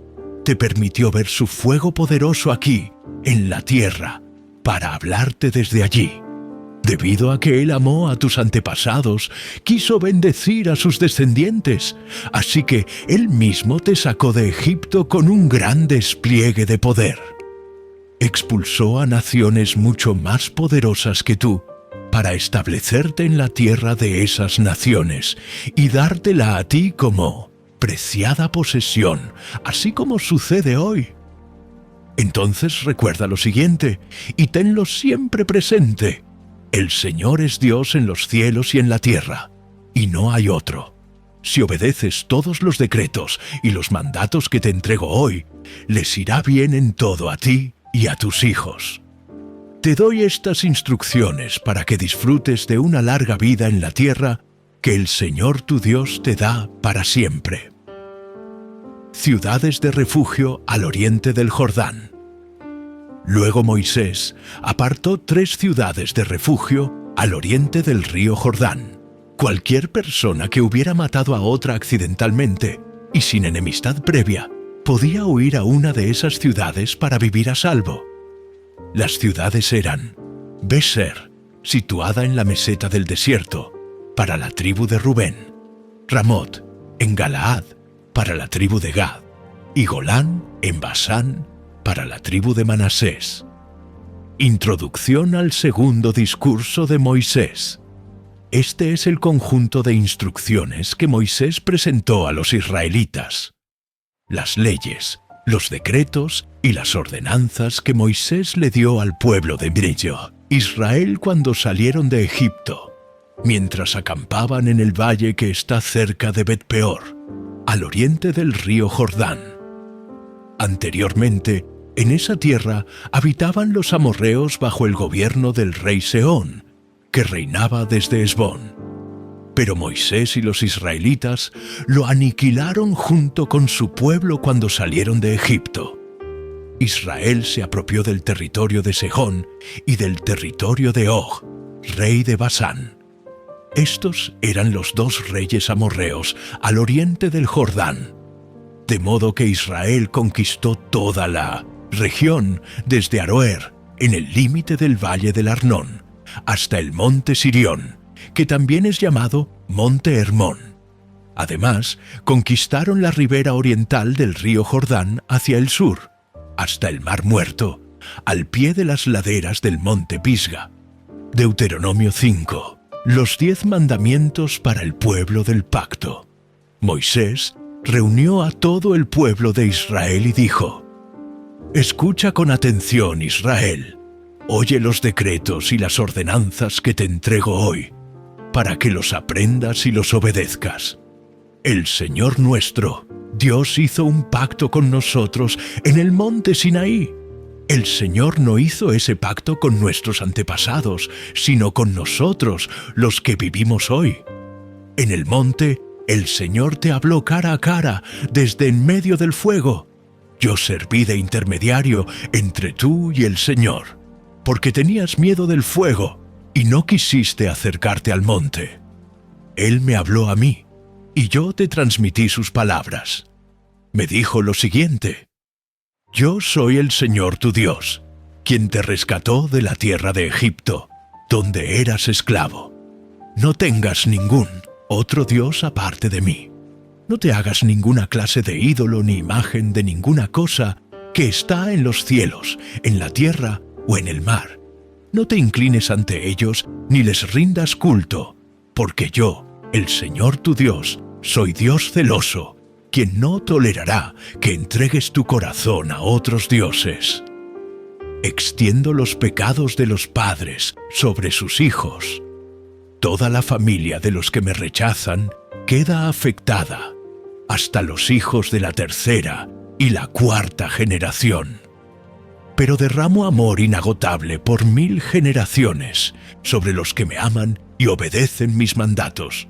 Te permitió ver su fuego poderoso aquí, en la tierra, para hablarte desde allí. Debido a que Él amó a tus antepasados, quiso bendecir a sus descendientes, así que Él mismo te sacó de Egipto con un gran despliegue de poder. Expulsó a naciones mucho más poderosas que tú, para establecerte en la tierra de esas naciones y dártela a ti como preciada posesión, así como sucede hoy. Entonces recuerda lo siguiente y tenlo siempre presente. El Señor es Dios en los cielos y en la tierra, y no hay otro. Si obedeces todos los decretos y los mandatos que te entrego hoy, les irá bien en todo a ti y a tus hijos. Te doy estas instrucciones para que disfrutes de una larga vida en la tierra que el Señor tu Dios te da para siempre. Ciudades de refugio al oriente del Jordán. Luego Moisés apartó 3 ciudades de refugio al oriente del río Jordán. Cualquier persona que hubiera matado a otra accidentalmente y sin enemistad previa podía huir a una de esas ciudades para vivir a salvo. Las ciudades eran Beser, situada en la meseta del desierto, para la tribu de Rubén; Ramot, en Galaad, para la tribu de Gad; y Golán, en Basán, para la tribu de Manasés. Introducción al segundo discurso de Moisés. Este es el conjunto de instrucciones que Moisés presentó a los israelitas. Las leyes, los decretos y las ordenanzas que Moisés le dio al pueblo de Israel cuando salieron de Egipto, mientras acampaban en el valle que está cerca de Bet-peor, al oriente del río Jordán. Anteriormente, en esa tierra habitaban los amorreos bajo el gobierno del rey Sehón, que reinaba desde Hesbón. Pero Moisés y los israelitas lo aniquilaron junto con su pueblo cuando salieron de Egipto. Israel se apropió del territorio de Sejón y del territorio de Og, rey de Basán. Estos eran los dos reyes amorreos al oriente del Jordán. De modo que Israel conquistó toda la región desde Aroer, en el límite del valle del Arnón, hasta el monte Sirión, que también es llamado Monte Hermón. Además, conquistaron la ribera oriental del río Jordán hacia el sur, hasta el Mar Muerto, al pie de las laderas del monte Pisga. Deuteronomio 5. Los 10 mandamientos para el pueblo del pacto. Moisés reunió a todo el pueblo de Israel y dijo: Escucha con atención, Israel. Oye los decretos y las ordenanzas que te entrego hoy, para que los aprendas y los obedezcas. El Señor nuestro, Dios, hizo un pacto con nosotros en el monte Sinaí. El Señor no hizo ese pacto con nuestros antepasados, sino con nosotros, los que vivimos hoy. En el monte, el Señor te habló cara a cara, desde en medio del fuego. Yo serví de intermediario entre tú y el Señor, porque tenías miedo del fuego y no quisiste acercarte al monte. Él me habló a mí, y yo te transmití sus palabras. Me dijo lo siguiente: Yo soy el Señor tu Dios, quien te rescató de la tierra de Egipto, donde eras esclavo. No tengas ningún otro Dios aparte de mí. No te hagas ninguna clase de ídolo ni imagen de ninguna cosa que está en los cielos, en la tierra o en el mar. No te inclines ante ellos ni les rindas culto, porque yo, el Señor tu Dios, soy Dios celoso, quien no tolerará que entregues tu corazón a otros dioses. Extiendo los pecados de los padres sobre sus hijos. Toda la familia de los que me rechazan queda afectada, hasta los hijos de la tercera y la cuarta generación. Pero derramo amor inagotable por 1000 generaciones sobre los que me aman y obedecen mis mandatos.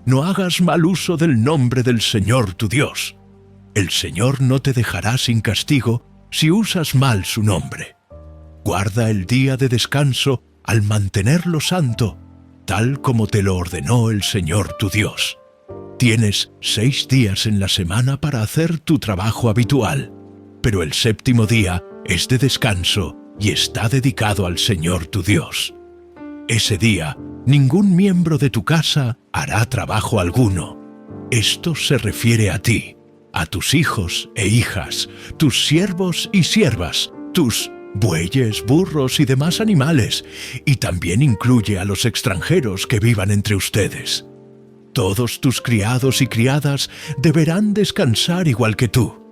No hagas mal uso del nombre del Señor tu Dios. El Señor no te dejará sin castigo si usas mal su nombre. Guarda el día de descanso al mantenerlo santo, tal como te lo ordenó el Señor tu Dios. Tienes 6 días en la semana para hacer tu trabajo habitual, pero el 7º día es de descanso y está dedicado al Señor tu Dios. Ese día, ningún miembro de tu casa hará trabajo alguno. Esto se refiere a ti, a tus hijos e hijas, tus siervos y siervas, tus bueyes, burros y demás animales, y también incluye a los extranjeros que vivan entre ustedes. Todos tus criados y criadas deberán descansar igual que tú.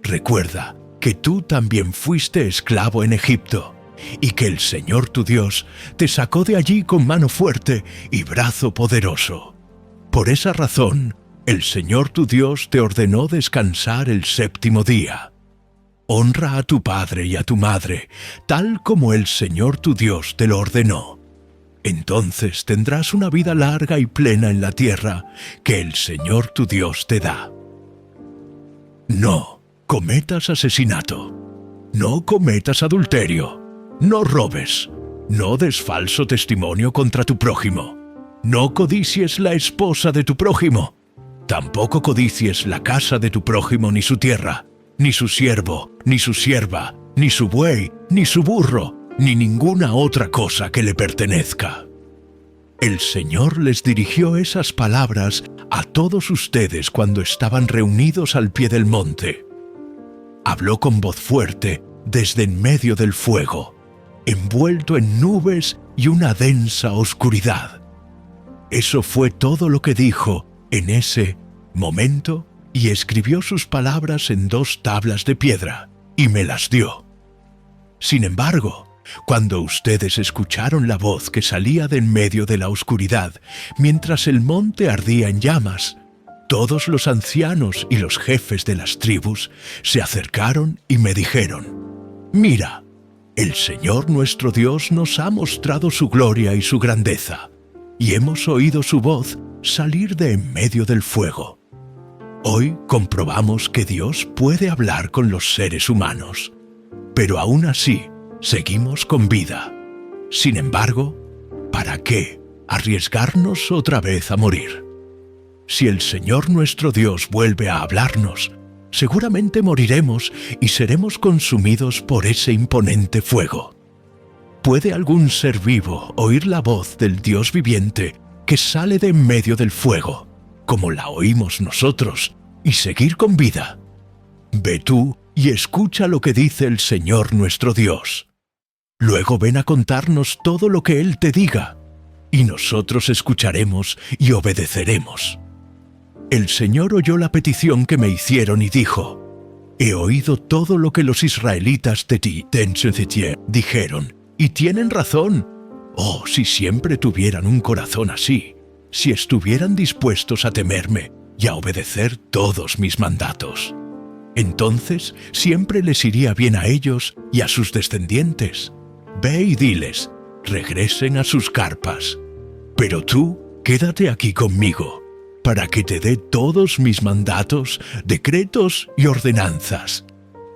Recuerda que tú también fuiste esclavo en Egipto, y que el Señor tu Dios te sacó de allí con mano fuerte y brazo poderoso. Por esa razón, el Señor tu Dios te ordenó descansar el 7º día. Honra a tu padre y a tu madre, tal como el Señor tu Dios te lo ordenó. Entonces tendrás una vida larga y plena en la tierra que el Señor tu Dios te da. No cometas asesinato. No cometas adulterio. No robes. No des falso testimonio contra tu prójimo. No codicies la esposa de tu prójimo. Tampoco codicies la casa de tu prójimo ni su tierra, ni su siervo, ni su sierva, ni su buey, ni su burro, ni ninguna otra cosa que le pertenezca. El Señor les dirigió esas palabras a todos ustedes cuando estaban reunidos al pie del monte. Habló con voz fuerte desde en medio del fuego, envuelto en nubes y una densa oscuridad. Eso fue todo lo que dijo en ese momento, y escribió sus palabras en 2 tablas de piedra y me las dio. Sin embargo, cuando ustedes escucharon la voz que salía de en medio de la oscuridad, mientras el monte ardía en llamas, todos los ancianos y los jefes de las tribus se acercaron y me dijeron: «Mira, el Señor nuestro Dios nos ha mostrado su gloria y su grandeza, y hemos oído su voz salir de en medio del fuego. Hoy comprobamos que Dios puede hablar con los seres humanos, pero aún así seguimos con vida. Sin embargo, ¿para qué arriesgarnos otra vez a morir? Si el Señor nuestro Dios vuelve a hablarnos, seguramente moriremos y seremos consumidos por ese imponente fuego. ¿Puede algún ser vivo oír la voz del Dios viviente que sale de en medio del fuego, como la oímos nosotros, y seguir con vida? Ve tú y escucha lo que dice el Señor nuestro Dios. Luego ven a contarnos todo lo que Él te diga, y nosotros escucharemos y obedeceremos. El Señor oyó la petición que me hicieron y dijo: he oído todo lo que los israelitas de ti, dijeron, y tienen razón. Oh, si siempre tuvieran un corazón así, si estuvieran dispuestos a temerme y a obedecer todos mis mandatos. Entonces siempre les iría bien a ellos y a sus descendientes. Ve y diles, regresen a sus carpas. Pero tú, quédate aquí conmigo, para que te dé todos mis mandatos, decretos y ordenanzas.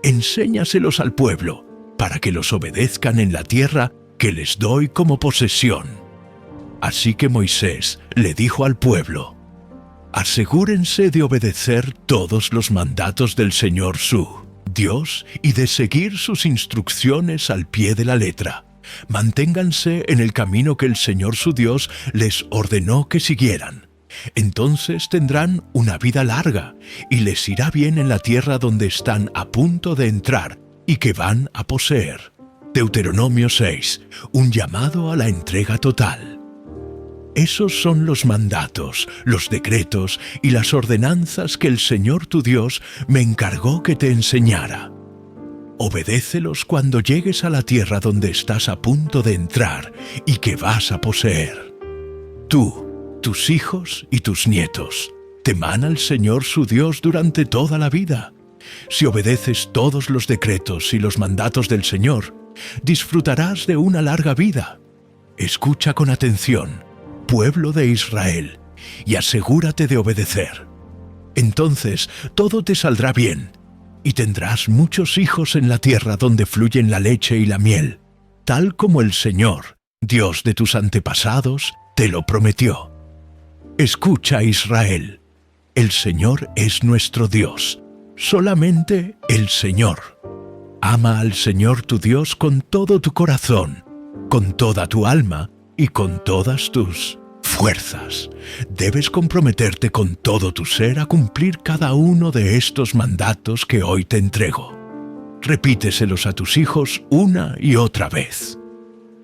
Enséñaselos al pueblo, para que los obedezcan en la tierra que les doy como posesión. Así que Moisés le dijo al pueblo: asegúrense de obedecer todos los mandatos del Señor su Dios y de seguir sus instrucciones al pie de la letra. Manténganse en el camino que el Señor su Dios les ordenó que siguieran. Entonces tendrán una vida larga y les irá bien en la tierra donde están a punto de entrar y que van a poseer. Deuteronomio 6, un llamado a la entrega total. Esos son los mandatos, los decretos y las ordenanzas que el Señor tu Dios me encargó que te enseñara. Obedécelos cuando llegues a la tierra donde estás a punto de entrar y que vas a poseer. Tú, tus hijos y tus nietos teman al Señor su Dios durante toda la vida. Si obedeces todos los decretos y los mandatos del Señor, disfrutarás de una larga vida. Escucha con atención, pueblo de Israel, y asegúrate de obedecer. Entonces todo te saldrá bien, y tendrás muchos hijos en la tierra donde fluyen la leche y la miel, tal como el Señor, Dios de tus antepasados, te lo prometió. Escucha, Israel, el Señor es nuestro Dios, solamente el Señor. Ama al Señor tu Dios con todo tu corazón, con toda tu alma y con todas tus fuerzas. Debes comprometerte con todo tu ser a cumplir cada uno de estos mandatos que hoy te entrego. Repíteselos a tus hijos una y otra vez.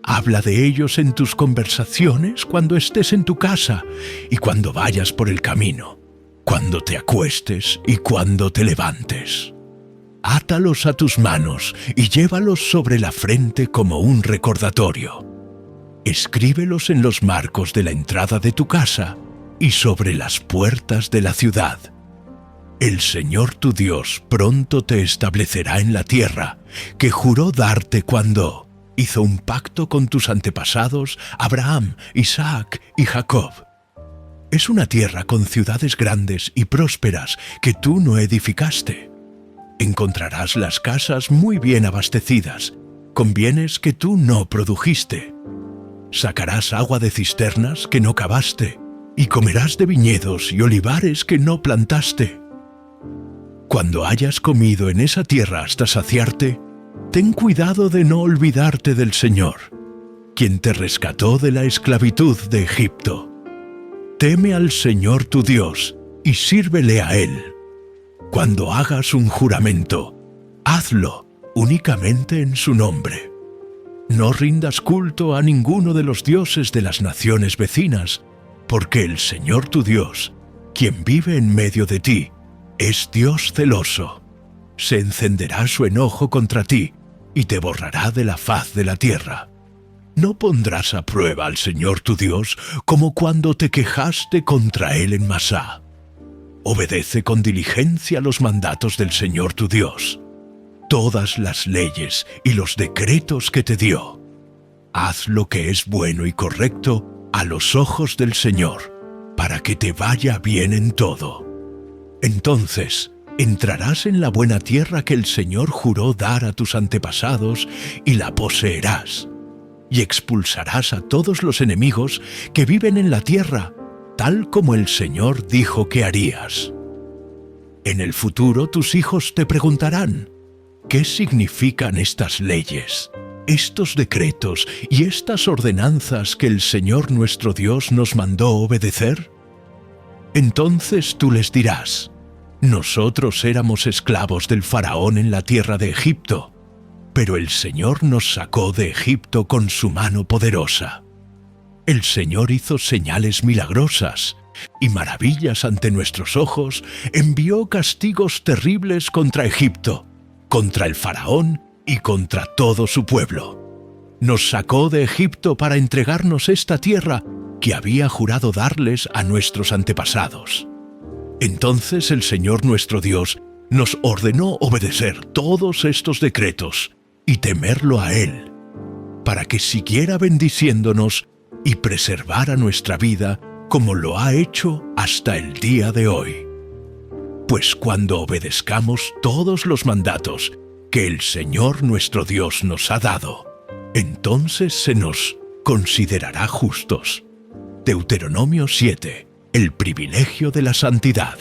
Habla de ellos en tus conversaciones cuando estés en tu casa y cuando vayas por el camino, cuando te acuestes y cuando te levantes. Átalos a tus manos y llévalos sobre la frente como un recordatorio. Escríbelos en los marcos de la entrada de tu casa y sobre las puertas de la ciudad. El Señor tu Dios pronto te establecerá en la tierra que juró darte cuando hizo un pacto con tus antepasados Abraham, Isaac y Jacob. Es una tierra con ciudades grandes y prósperas que tú no edificaste. Encontrarás las casas muy bien abastecidas, con bienes que tú no produjiste. Sacarás agua de cisternas que no cavaste, y comerás de viñedos y olivares que no plantaste. Cuando hayas comido en esa tierra hasta saciarte, ten cuidado de no olvidarte del Señor, quien te rescató de la esclavitud de Egipto. Teme al Señor tu Dios y sírvele a Él. Cuando hagas un juramento, hazlo únicamente en su nombre. No rindas culto a ninguno de los dioses de las naciones vecinas, porque el Señor tu Dios, quien vive en medio de ti, es Dios celoso. Se encenderá su enojo contra ti y te borrará de la faz de la tierra. No pondrás a prueba al Señor tu Dios como cuando te quejaste contra Él en Masá. Obedece con diligencia los mandatos del Señor tu Dios, todas las leyes y los decretos que te dio. Haz lo que es bueno y correcto a los ojos del Señor. para que te vaya bien en todo. Entonces entrarás en la buena tierra que el Señor juró dar a tus antepasados y la poseerás, y expulsarás a todos los enemigos que viven en la tierra, tal como el Señor dijo que harías. En el futuro tus hijos te preguntarán: ¿qué significan estas leyes, estos decretos y estas ordenanzas que el Señor nuestro Dios nos mandó obedecer? Entonces tú les dirás: nosotros éramos esclavos del faraón en la tierra de Egipto, pero el Señor nos sacó de Egipto con su mano poderosa. El Señor hizo señales milagrosas y maravillas ante nuestros ojos, envió castigos terribles contra Egipto, contra el faraón y contra todo su pueblo. Nos sacó de Egipto para entregarnos esta tierra que había jurado darles a nuestros antepasados. Entonces el Señor nuestro Dios nos ordenó obedecer todos estos decretos y temerlo a Él, para que siguiera bendiciéndonos y preservara nuestra vida como lo ha hecho hasta el día de hoy. Pues cuando obedezcamos todos los mandatos que el Señor nuestro Dios nos ha dado, entonces se nos considerará justos. Deuteronomio 7. El privilegio de la santidad.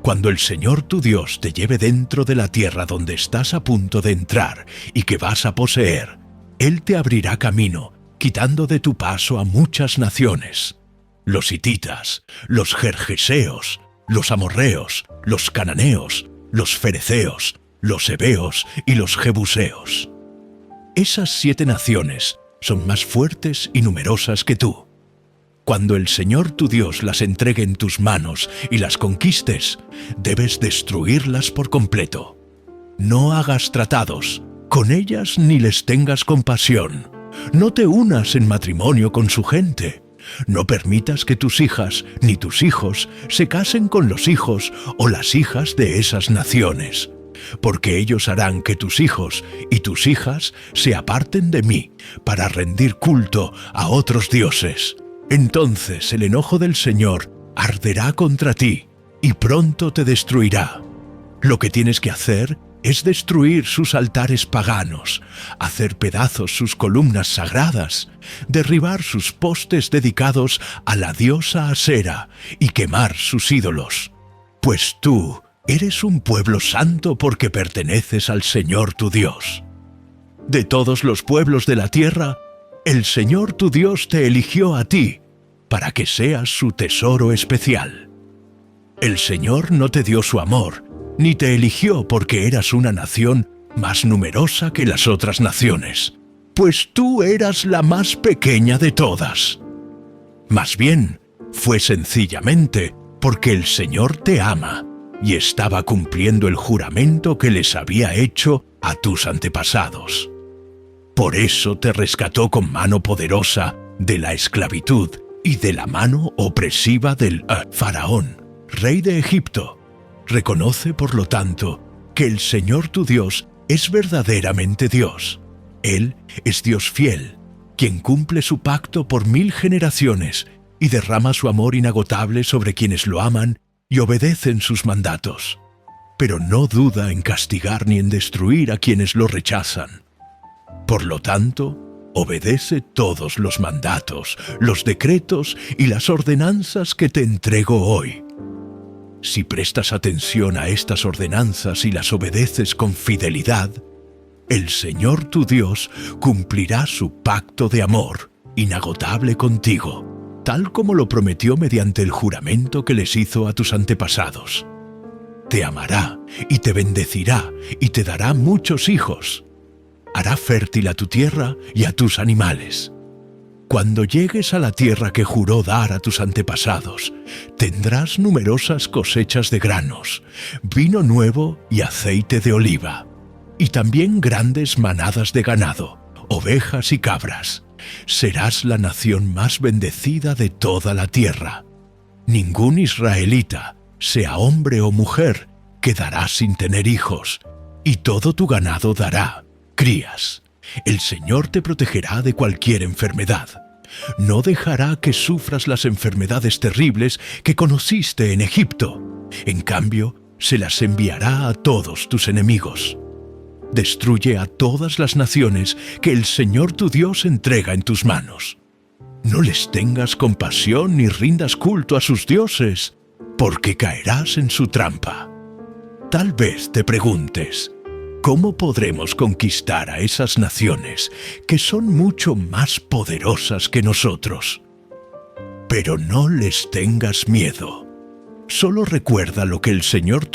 Cuando el Señor tu Dios te lleve dentro de la tierra donde estás a punto de entrar y que vas a poseer, Él te abrirá camino, quitando de tu paso a muchas naciones: los hititas, los gergeseos, los amorreos, los cananeos, los fereceos, los heveos y los jebuseos. Esas 7 naciones son más fuertes y numerosas que tú. Cuando el Señor tu Dios las entregue en tus manos y las conquistes, debes destruirlas por completo. No hagas tratados con ellas ni les tengas compasión. No te unas en matrimonio con su gente. No permitas que tus hijas ni tus hijos se casen con los hijos o las hijas de esas naciones, porque ellos harán que tus hijos y tus hijas se aparten de mí para rendir culto a otros dioses. Entonces el enojo del Señor arderá contra ti y pronto te destruirá. Lo que tienes que hacer es destruir sus altares paganos, hacer pedazos sus columnas sagradas, derribar sus postes dedicados a la diosa Asera y quemar sus ídolos. Pues tú eres un pueblo santo porque perteneces al Señor tu Dios. De todos los pueblos de la tierra, el Señor tu Dios te eligió a ti para que seas su tesoro especial. El Señor no te dio su amor, ni te eligió porque eras una nación más numerosa que las otras naciones, pues tú eras la más pequeña de todas. Más bien, fue sencillamente porque el Señor te ama y estaba cumpliendo el juramento que les había hecho a tus antepasados. Por eso te rescató con mano poderosa de la esclavitud y de la mano opresiva del faraón, rey de Egipto. Reconoce, por lo tanto, que el Señor tu Dios es verdaderamente Dios. Él es Dios fiel, quien cumple su pacto por 1000 generaciones y derrama su amor inagotable sobre quienes lo aman y obedecen sus mandatos. Pero no duda en castigar ni en destruir a quienes lo rechazan. Por lo tanto, obedece todos los mandatos, los decretos y las ordenanzas que te entrego hoy. Si prestas atención a estas ordenanzas y las obedeces con fidelidad, el Señor tu Dios cumplirá su pacto de amor inagotable contigo, tal como lo prometió mediante el juramento que les hizo a tus antepasados. Te amará y te bendecirá y te dará muchos hijos. Hará fértil a tu tierra y a tus animales. Cuando llegues a la tierra que juró dar a tus antepasados, tendrás numerosas cosechas de granos, vino nuevo y aceite de oliva, y también grandes manadas de ganado, ovejas y cabras. Serás la nación más bendecida de toda la tierra. Ningún israelita, sea hombre o mujer, quedará sin tener hijos, y todo tu ganado dará crías. El Señor te protegerá de cualquier enfermedad. No dejará que sufras las enfermedades terribles que conociste en Egipto. En cambio, se las enviará a todos tus enemigos. Destruye a todas las naciones que el Señor tu Dios entrega en tus manos. No les tengas compasión ni rindas culto a sus dioses, porque caerás en su trampa. Tal vez te preguntes, ¿cómo podremos conquistar a esas naciones que son mucho más poderosas que nosotros? Pero no les tengas miedo. Solo recuerda lo que el Señor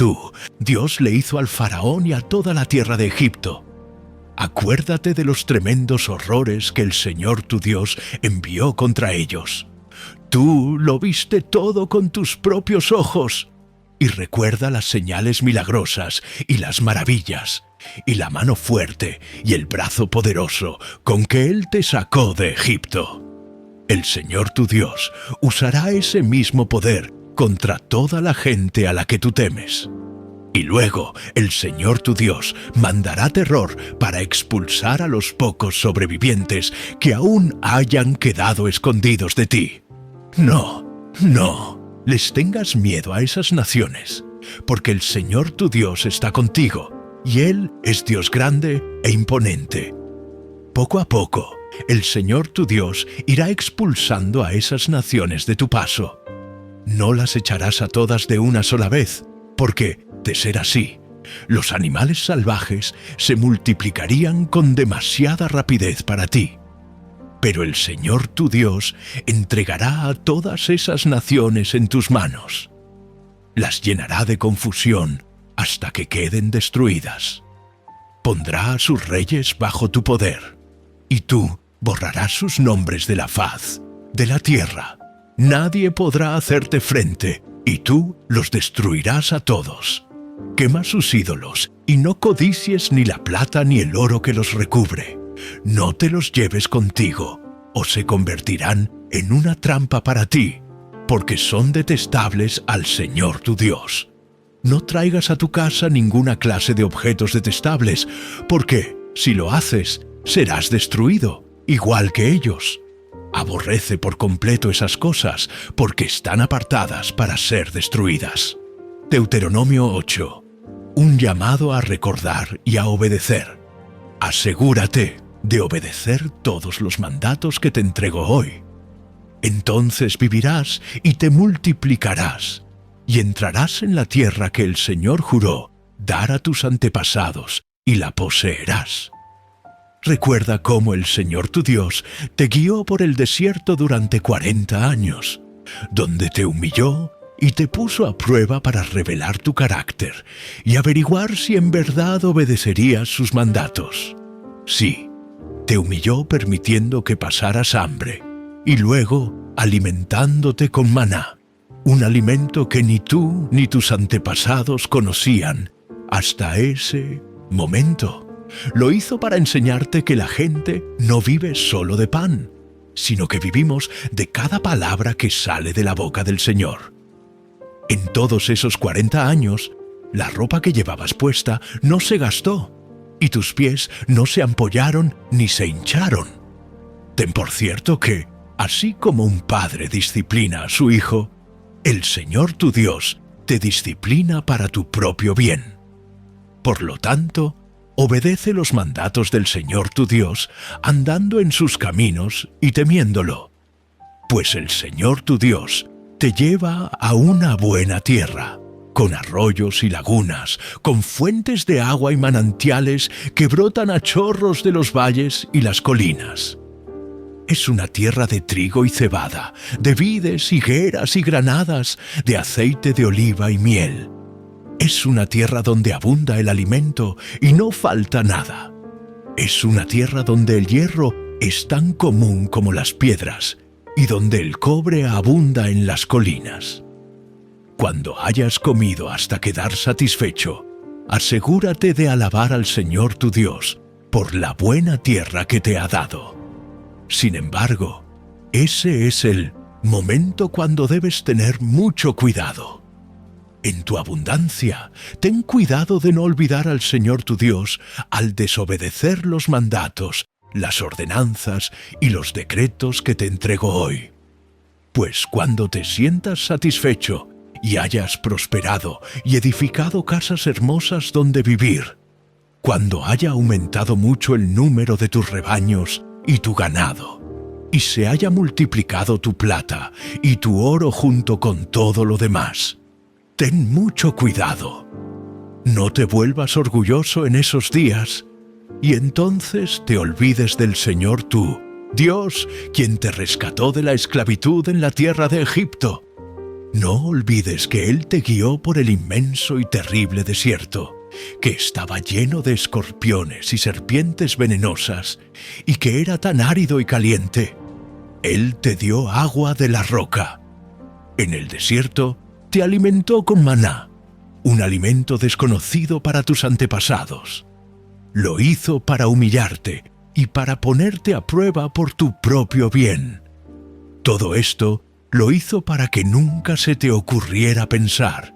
Dios le hizo al faraón y a toda la tierra de Egipto. Acuérdate de los tremendos horrores que el Señor tu Dios envió contra ellos. Tú lo viste todo con tus propios ojos. Y recuerda las señales milagrosas y las maravillas, y la mano fuerte y el brazo poderoso con que Él te sacó de Egipto. El Señor tu Dios usará ese mismo poder contra toda la gente a la que tú temes. Y luego el Señor tu Dios mandará terror para expulsar a los pocos sobrevivientes que aún hayan quedado escondidos de ti. No les tengas miedo a esas naciones, porque el Señor tu Dios está contigo, y Él es Dios grande e imponente. Poco a poco, el Señor tu Dios irá expulsando a esas naciones de tu paso. No las echarás a todas de una sola vez, porque, de ser así, los animales salvajes se multiplicarían con demasiada rapidez para ti. Pero el Señor tu Dios entregará a todas esas naciones en tus manos. Las llenará de confusión hasta que queden destruidas. Pondrá a sus reyes bajo tu poder, y tú borrarás sus nombres de la faz de la tierra. Nadie podrá hacerte frente, y tú los destruirás a todos. Quema sus ídolos, y no codicies ni la plata ni el oro que los recubre. No te los lleves contigo, o se convertirán en una trampa para ti, porque son detestables al Señor tu Dios. No traigas a tu casa ninguna clase de objetos detestables, porque, si lo haces, serás destruido, igual que ellos. Aborrece por completo esas cosas, porque están apartadas para ser destruidas. Deuteronomio 8. Un llamado a recordar y a obedecer. Asegúrate de obedecer todos los mandatos que te entrego hoy. Entonces vivirás y te multiplicarás, y entrarás en la tierra que el Señor juró dar a tus antepasados, y la poseerás. Recuerda cómo el Señor tu Dios te guió por el desierto durante 40 años, donde te humilló y te puso a prueba para revelar tu carácter y averiguar si en verdad obedecerías sus mandatos. Sí, te humilló permitiendo que pasaras hambre y luego alimentándote con maná, un alimento que ni tú ni tus antepasados conocían hasta ese momento. Lo hizo para enseñarte que la gente no vive solo de pan, sino que vivimos de cada palabra que sale de la boca del Señor. En todos esos 40 años, la ropa que llevabas puesta no se gastó, y tus pies no se ampollaron ni se hincharon. Ten por cierto que, así como un padre disciplina a su hijo, el Señor tu Dios te disciplina para tu propio bien. Por lo tanto, obedece los mandatos del Señor tu Dios, andando en sus caminos y temiéndolo, pues el Señor tu Dios te lleva a una buena tierra, con arroyos y lagunas, con fuentes de agua y manantiales que brotan a chorros de los valles y las colinas. Es una tierra de trigo y cebada, de vides, higueras y granadas, de aceite de oliva y miel. Es una tierra donde abunda el alimento y no falta nada. Es una tierra donde el hierro es tan común como las piedras, y donde el cobre abunda en las colinas. Cuando hayas comido hasta quedar satisfecho, asegúrate de alabar al Señor tu Dios por la buena tierra que te ha dado. Sin embargo, ese es el momento cuando debes tener mucho cuidado. En tu abundancia, ten cuidado de no olvidar al Señor tu Dios al desobedecer los mandatos las ordenanzas y los decretos que te entrego hoy. Pues cuando te sientas satisfecho y hayas prosperado y edificado casas hermosas donde vivir, cuando haya aumentado mucho el número de tus rebaños y tu ganado, y se haya multiplicado tu plata y tu oro junto con todo lo demás, ten mucho cuidado. No te vuelvas orgulloso en esos días, y entonces te olvides del Señor tú, Dios, quien te rescató de la esclavitud en la tierra de Egipto. No olvides que Él te guió por el inmenso y terrible desierto, que estaba lleno de escorpiones y serpientes venenosas, y que era tan árido y caliente. Él te dio agua de la roca. En el desierto te alimentó con maná, un alimento desconocido para tus antepasados. Lo hizo para humillarte y para ponerte a prueba por tu propio bien. Todo esto lo hizo para que nunca se te ocurriera pensar: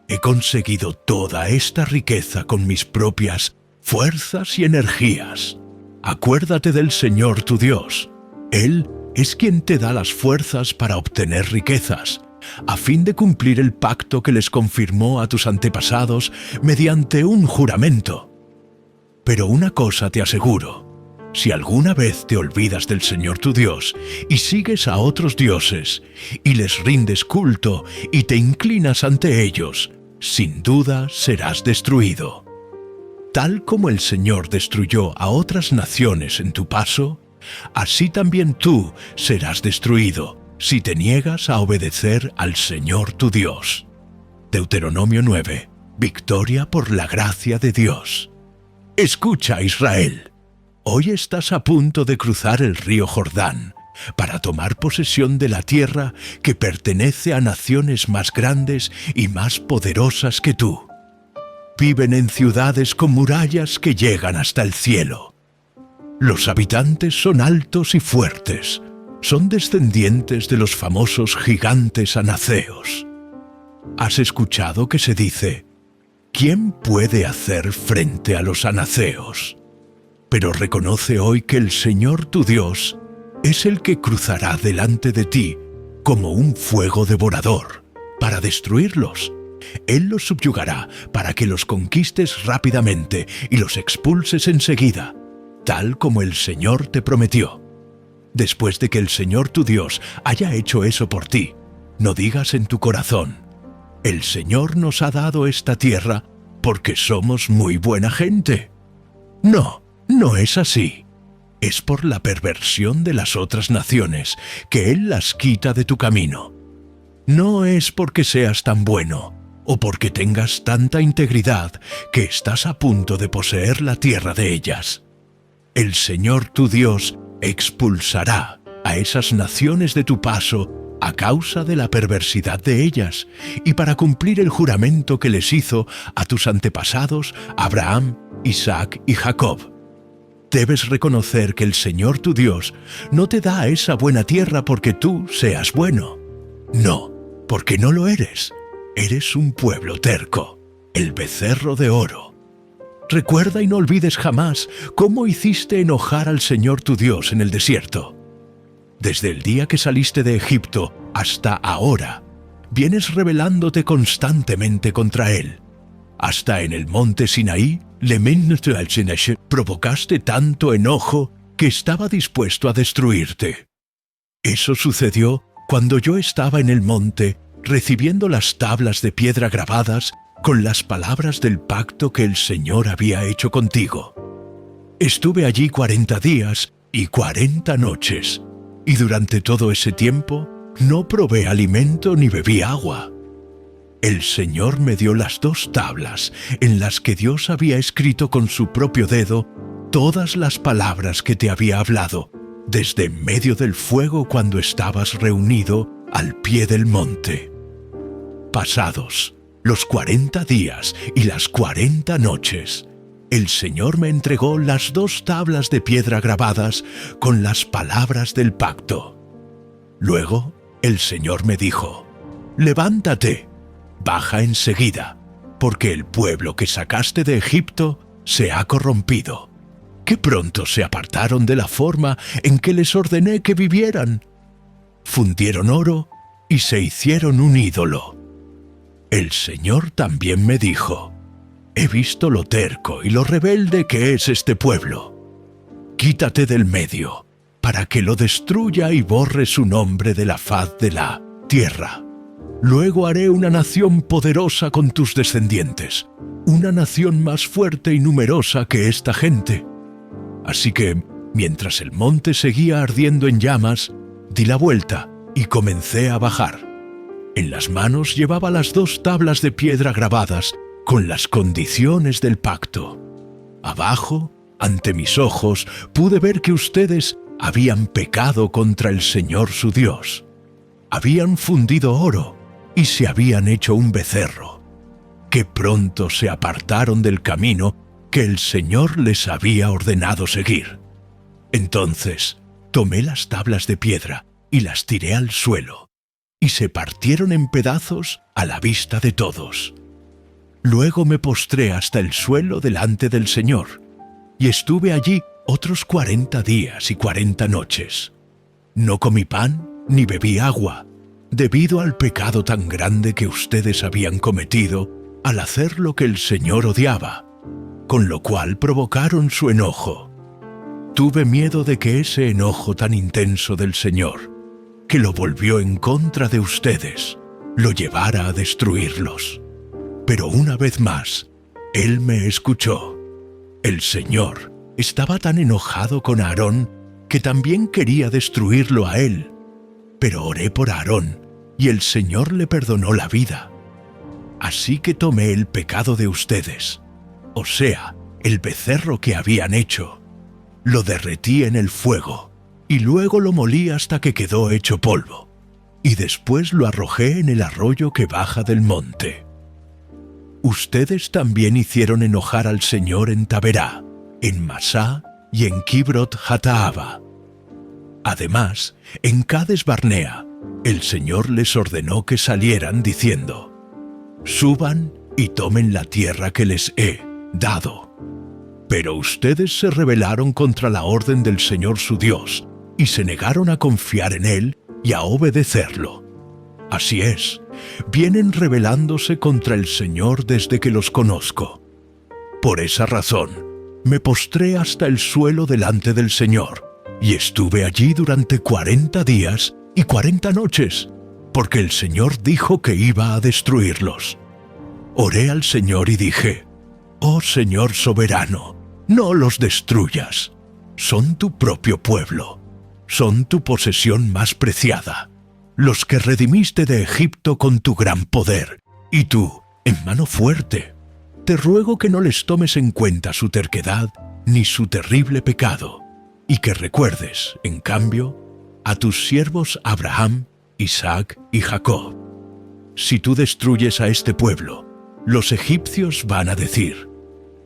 he conseguido toda esta riqueza con mis propias fuerzas y energías. Acuérdate del Señor tu Dios. Él es quien te da las fuerzas para obtener riquezas, a fin de cumplir el pacto que les confirmó a tus antepasados mediante un juramento. Pero una cosa te aseguro: si alguna vez te olvidas del Señor tu Dios y sigues a otros dioses y les rindes culto y te inclinas ante ellos, sin duda serás destruido. Tal como el Señor destruyó a otras naciones en tu paso, así también tú serás destruido si te niegas a obedecer al Señor tu Dios. Deuteronomio 9. Victoria por la gracia de Dios. Escucha, Israel. Hoy estás a punto de cruzar el río Jordán para tomar posesión de la tierra que pertenece a naciones más grandes y más poderosas que tú. Viven en ciudades con murallas que llegan hasta el cielo. Los habitantes son altos y fuertes. Son descendientes de los famosos gigantes anaceos. ¿Has escuchado que se dice: ¿quién puede hacer frente a los anaceos? Pero reconoce hoy que el Señor tu Dios es el que cruzará delante de ti como un fuego devorador para destruirlos. Él los subyugará para que los conquistes rápidamente y los expulses enseguida, tal como el Señor te prometió. Después de que el Señor tu Dios haya hecho eso por ti, no digas en tu corazón: el Señor nos ha dado esta tierra porque somos muy buena gente. No, no es así. Es por la perversión de las otras naciones que Él las quita de tu camino. No es porque seas tan bueno o porque tengas tanta integridad que estás a punto de poseer la tierra de ellas. El Señor tu Dios expulsará a esas naciones de tu paso a causa de la perversidad de ellas y para cumplir el juramento que les hizo a tus antepasados Abraham, Isaac y Jacob. Debes reconocer que el Señor tu Dios no te da esa buena tierra porque tú seas bueno. No, porque no lo eres. Eres un pueblo terco, el becerro de oro. Recuerda y no olvides jamás cómo hiciste enojar al Señor tu Dios en el desierto. Desde el día que saliste de Egipto hasta ahora, vienes rebelándote constantemente contra Él. Hasta en el monte Sinaí, provocaste tanto enojo que estaba dispuesto a destruirte. Eso sucedió cuando yo estaba en el monte recibiendo las tablas de piedra grabadas con las palabras del pacto que el Señor había hecho contigo. Estuve allí 40 días y 40 noches, y durante todo ese tiempo no probé alimento ni bebí agua. El Señor me dio las 2 tablas en las que Dios había escrito con su propio dedo todas las palabras que te había hablado, desde en medio del fuego cuando estabas reunido al pie del monte. Pasados los 40 días y las 40 noches, el Señor me entregó las 2 tablas de piedra grabadas con las palabras del pacto. Luego, el Señor me dijo: levántate, baja enseguida, porque el pueblo que sacaste de Egipto se ha corrompido. que pronto se apartaron de la forma en que les ordené que vivieran. Fundieron oro y se hicieron un ídolo. El Señor también me dijo: he visto lo terco y lo rebelde que es este pueblo. Quítate del medio, para que lo destruya y borre su nombre de la faz de la tierra. Luego haré una nación poderosa con tus descendientes, una nación más fuerte y numerosa que esta gente. Así que, mientras el monte seguía ardiendo en llamas, di la vuelta y comencé a bajar. En las manos llevaba las 2 tablas de piedra grabadas con las condiciones del pacto. Abajo, ante mis ojos, pude ver que ustedes habían pecado contra el Señor su Dios. Habían fundido oro y se habían hecho un becerro, que pronto se apartaron del camino que el Señor les había ordenado seguir. Entonces tomé las tablas de piedra y las tiré al suelo, y se partieron en pedazos a la vista de todos. Luego me postré hasta el suelo delante del Señor, y estuve allí otros 40 días y 40 noches. No comí pan ni bebí agua, debido al pecado tan grande que ustedes habían cometido al hacer lo que el Señor odiaba, con lo cual provocaron su enojo. Tuve miedo de que ese enojo tan intenso del Señor, que lo volvió en contra de ustedes, lo llevara a destruirlos. Pero una vez más, Él me escuchó. El Señor estaba tan enojado con Aarón que también quería destruirlo a él. Pero oré por Aarón, y el Señor le perdonó la vida. Así que tomé el pecado de ustedes, o sea, el becerro que habían hecho, lo derretí en el fuego, y luego lo molí hasta que quedó hecho polvo, y después lo arrojé en el arroyo que baja del monte. Ustedes también hicieron enojar al Señor en Taberá, en Masá y en Kibrot Hataava. Además, en Cades Barnea, el Señor les ordenó que salieran diciendo: suban y tomen la tierra que les he dado. Pero ustedes se rebelaron contra la orden del Señor su Dios y se negaron a confiar en Él y a obedecerlo. Así es, vienen rebelándose contra el Señor desde que los conozco. Por esa razón, me postré hasta el suelo delante del Señor, y estuve allí durante 40 días y 40 noches, porque el Señor dijo que iba a destruirlos. Oré al Señor y dije: oh Señor soberano, no los destruyas. Son tu propio pueblo, son tu posesión más preciada, los que redimiste de Egipto con tu gran poder, y tú, en mano fuerte. Te ruego que no les tomes en cuenta su terquedad ni su terrible pecado, y que recuerdes, en cambio, a tus siervos Abraham, Isaac y Jacob. Si tú destruyes a este pueblo, los egipcios van a decir: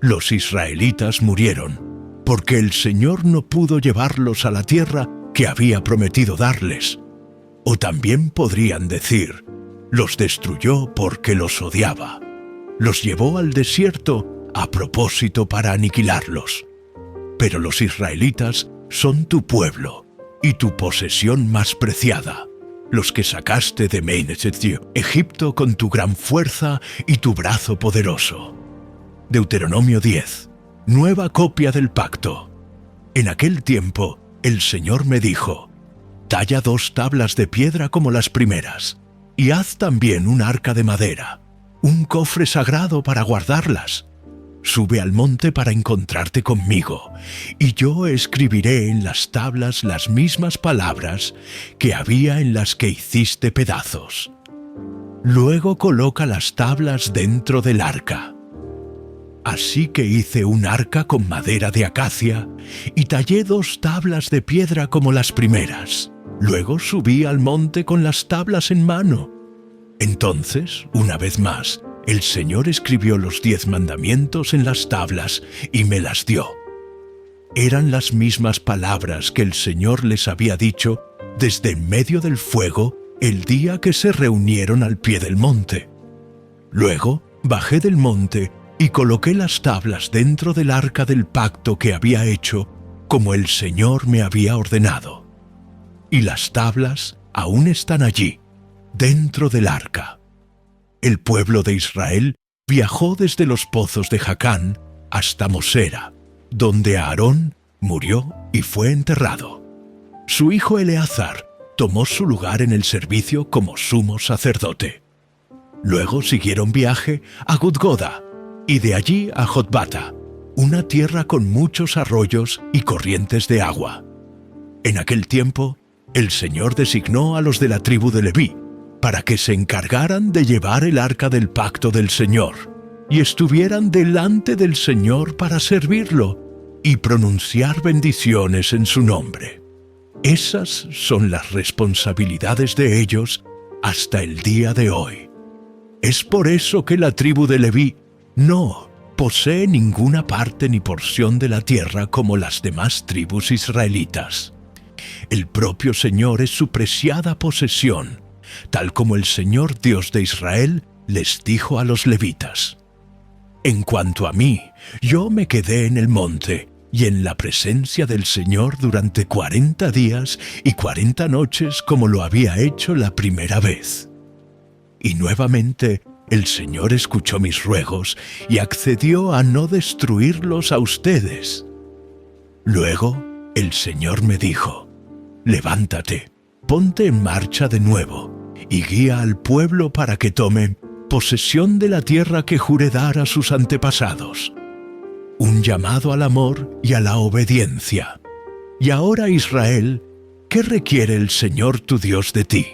los israelitas murieron, porque el Señor no pudo llevarlos a la tierra que había prometido darles. O también podrían decir: los destruyó porque los odiaba. Los llevó al desierto a propósito para aniquilarlos. Pero los israelitas son tu pueblo y tu posesión más preciada, los que sacaste de Egipto con tu gran fuerza y tu brazo poderoso. Deuteronomio 10, nueva copia del pacto. En aquel tiempo, el Señor me dijo: talla 2 tablas de piedra como las primeras, y haz también un arca de madera, un cofre sagrado para guardarlas. Sube al monte para encontrarte conmigo, y yo escribiré en las tablas las mismas palabras que había en las que hiciste pedazos. Luego coloca las tablas dentro del arca. Así que hice un arca con madera de acacia, y tallé 2 tablas de piedra como las primeras. Luego subí al monte con las tablas en mano. Entonces, una vez más, el Señor escribió los 10 mandamientos en las tablas y me las dio. Eran las mismas palabras que el Señor les había dicho desde en medio del fuego el día que se reunieron al pie del monte. Luego bajé del monte y coloqué las tablas dentro del arca del pacto que había hecho, como el Señor me había ordenado. Y las tablas aún están allí, dentro del arca. El pueblo de Israel viajó desde los pozos de Jacán hasta Mosera, donde Aarón murió y fue enterrado. Su hijo Eleazar tomó su lugar en el servicio como sumo sacerdote. Luego siguieron viaje a Gudgoda y de allí a Jotbata, una tierra con muchos arroyos y corrientes de agua. En aquel tiempo, el Señor designó a los de la tribu de Leví para que se encargaran de llevar el arca del pacto del Señor y estuvieran delante del Señor para servirlo y pronunciar bendiciones en su nombre. Esas son las responsabilidades de ellos hasta el día de hoy. Es por eso que la tribu de Leví no posee ninguna parte ni porción de la tierra como las demás tribus israelitas. El propio Señor es su preciada posesión, tal como el Señor Dios de Israel les dijo a los levitas. En cuanto a mí, yo me quedé en el monte y en la presencia del Señor durante 40 días y 40 noches como lo había hecho la primera vez. Y nuevamente el Señor escuchó mis ruegos y accedió a no destruirlos a ustedes. Luego el Señor me dijo: levántate, ponte en marcha de nuevo y guía al pueblo para que tome posesión de la tierra que juré dar a sus antepasados. Un llamado al amor y a la obediencia. Y ahora, Israel, ¿qué requiere el Señor tu Dios de ti?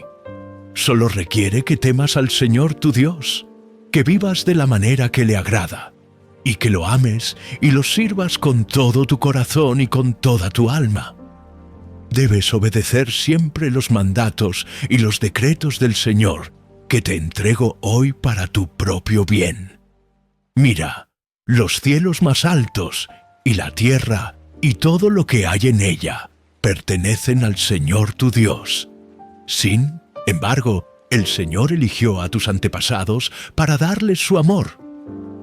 Solo requiere que temas al Señor tu Dios, que vivas de la manera que le agrada, y que lo ames y lo sirvas con todo tu corazón y con toda tu alma. Debes obedecer siempre los mandatos y los decretos del Señor, que te entrego hoy para tu propio bien. Mira, los cielos más altos y la tierra y todo lo que hay en ella pertenecen al Señor tu Dios. Sin embargo, el Señor eligió a tus antepasados para darles su amor.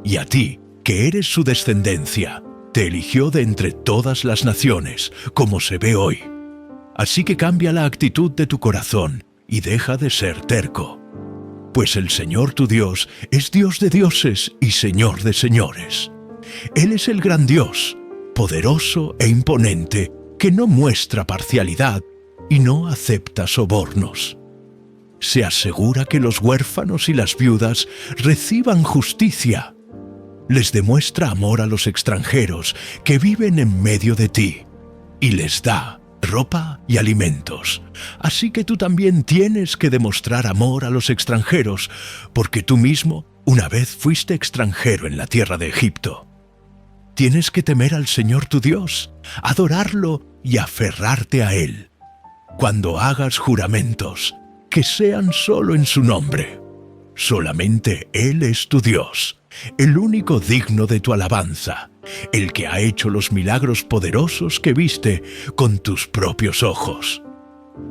Y a ti, que eres su descendencia, te eligió de entre todas las naciones, como se ve hoy. Así que cambia la actitud de tu corazón y deja de ser terco. Pues el Señor tu Dios es Dios de dioses y Señor de señores. Él es el gran Dios, poderoso e imponente, que no muestra parcialidad y no acepta sobornos. Se asegura que los huérfanos y las viudas reciban justicia. Les demuestra amor a los extranjeros que viven en medio de ti y les da ropa y alimentos. Así que tú también tienes que demostrar amor a los extranjeros, porque tú mismo una vez fuiste extranjero en la tierra de Egipto. Tienes que temer al Señor tu Dios, adorarlo y aferrarte a Él. Cuando hagas juramentos, que sean solo en su nombre. Solamente Él es tu Dios, el único digno de tu alabanza, el que ha hecho los milagros poderosos que viste con tus propios ojos.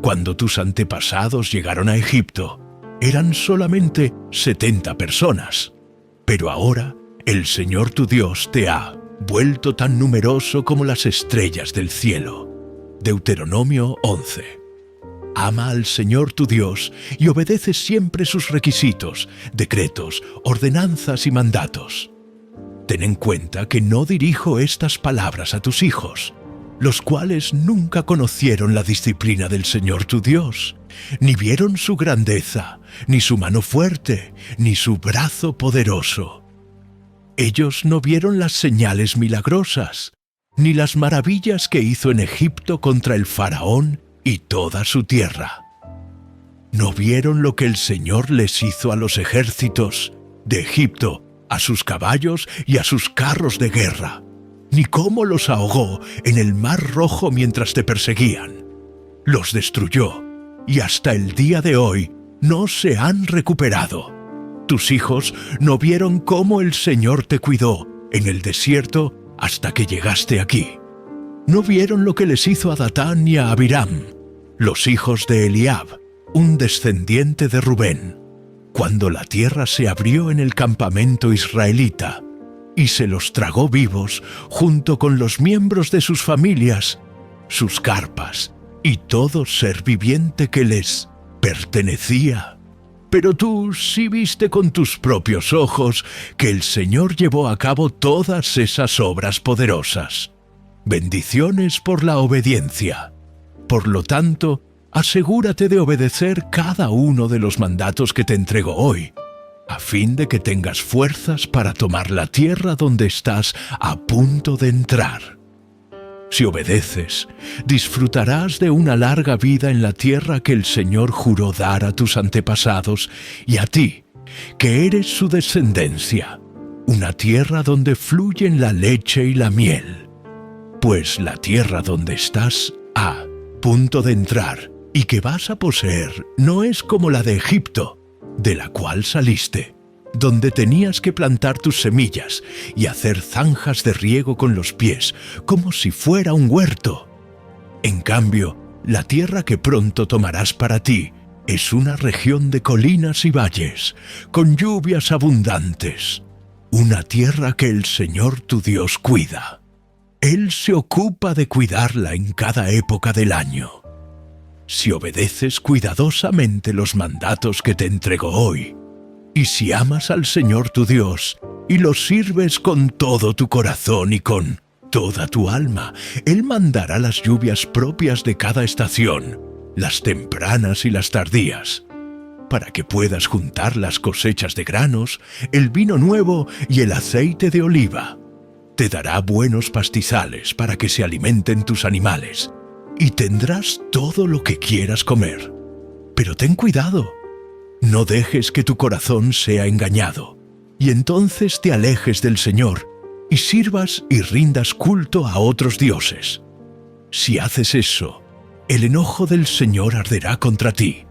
Cuando tus antepasados llegaron a Egipto, eran solamente 70 personas, pero ahora el Señor tu Dios te ha vuelto tan numeroso como las estrellas del cielo. Deuteronomio 11. Ama al Señor tu Dios y obedece siempre sus requisitos, decretos, ordenanzas y mandatos. Ten en cuenta que no dirijo estas palabras a tus hijos, los cuales nunca conocieron la disciplina del Señor tu Dios, ni vieron su grandeza, ni su mano fuerte, ni su brazo poderoso. Ellos no vieron las señales milagrosas, ni las maravillas que hizo en Egipto contra el faraón y toda su tierra. No vieron lo que el Señor les hizo a los ejércitos de Egipto, a sus caballos y a sus carros de guerra, ni cómo los ahogó en el mar Rojo mientras te perseguían. Los destruyó, y hasta el día de hoy no se han recuperado. Tus hijos no vieron cómo el Señor te cuidó en el desierto hasta que llegaste aquí. No vieron lo que les hizo a Datán y a Abiram, los hijos de Eliab, un descendiente de Rubén, cuando la tierra se abrió en el campamento israelita, y se los tragó vivos junto con los miembros de sus familias, sus carpas y todo ser viviente que les pertenecía. Pero tú sí viste con tus propios ojos que el Señor llevó a cabo todas esas obras poderosas. Bendiciones por la obediencia. Por lo tanto, asegúrate de obedecer cada uno de los mandatos que te entrego hoy, a fin de que tengas fuerzas para tomar la tierra donde estás a punto de entrar. Si obedeces, disfrutarás de una larga vida en la tierra que el Señor juró dar a tus antepasados y a ti, que eres su descendencia, una tierra donde fluyen la leche y la miel. Pues la tierra donde estás a punto de entrar y que vas a poseer no es como la de Egipto, de la cual saliste, donde tenías que plantar tus semillas y hacer zanjas de riego con los pies, como si fuera un huerto. En cambio, la tierra que pronto tomarás para ti es una región de colinas y valles, con lluvias abundantes, una tierra que el Señor tu Dios cuida. Él se ocupa de cuidarla en cada época del año. Si obedeces cuidadosamente los mandatos que te entrego hoy, y si amas al Señor tu Dios y lo sirves con todo tu corazón y con toda tu alma, Él mandará las lluvias propias de cada estación, las tempranas y las tardías, para que puedas juntar las cosechas de granos, el vino nuevo y el aceite de oliva. Te dará buenos pastizales para que se alimenten tus animales, y tendrás todo lo que quieras comer. Pero ten cuidado. No dejes que tu corazón sea engañado, y entonces te alejes del Señor, y sirvas y rindas culto a otros dioses. Si haces eso, el enojo del Señor arderá contra ti.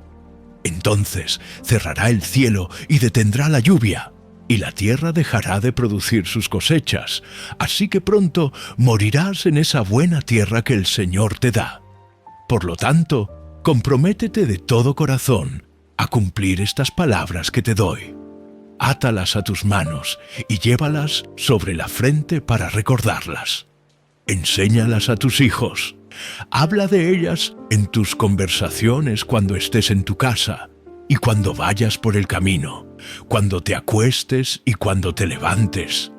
Entonces cerrará el cielo y detendrá la lluvia, y la tierra dejará de producir sus cosechas, así que pronto morirás en esa buena tierra que el Señor te da. Por lo tanto, comprométete de todo corazón a cumplir estas palabras que te doy. Átalas a tus manos y llévalas sobre la frente para recordarlas. Enséñalas a tus hijos. Habla de ellas en tus conversaciones cuando estés en tu casa y cuando vayas por el camino, cuando te acuestes y cuando te levantes.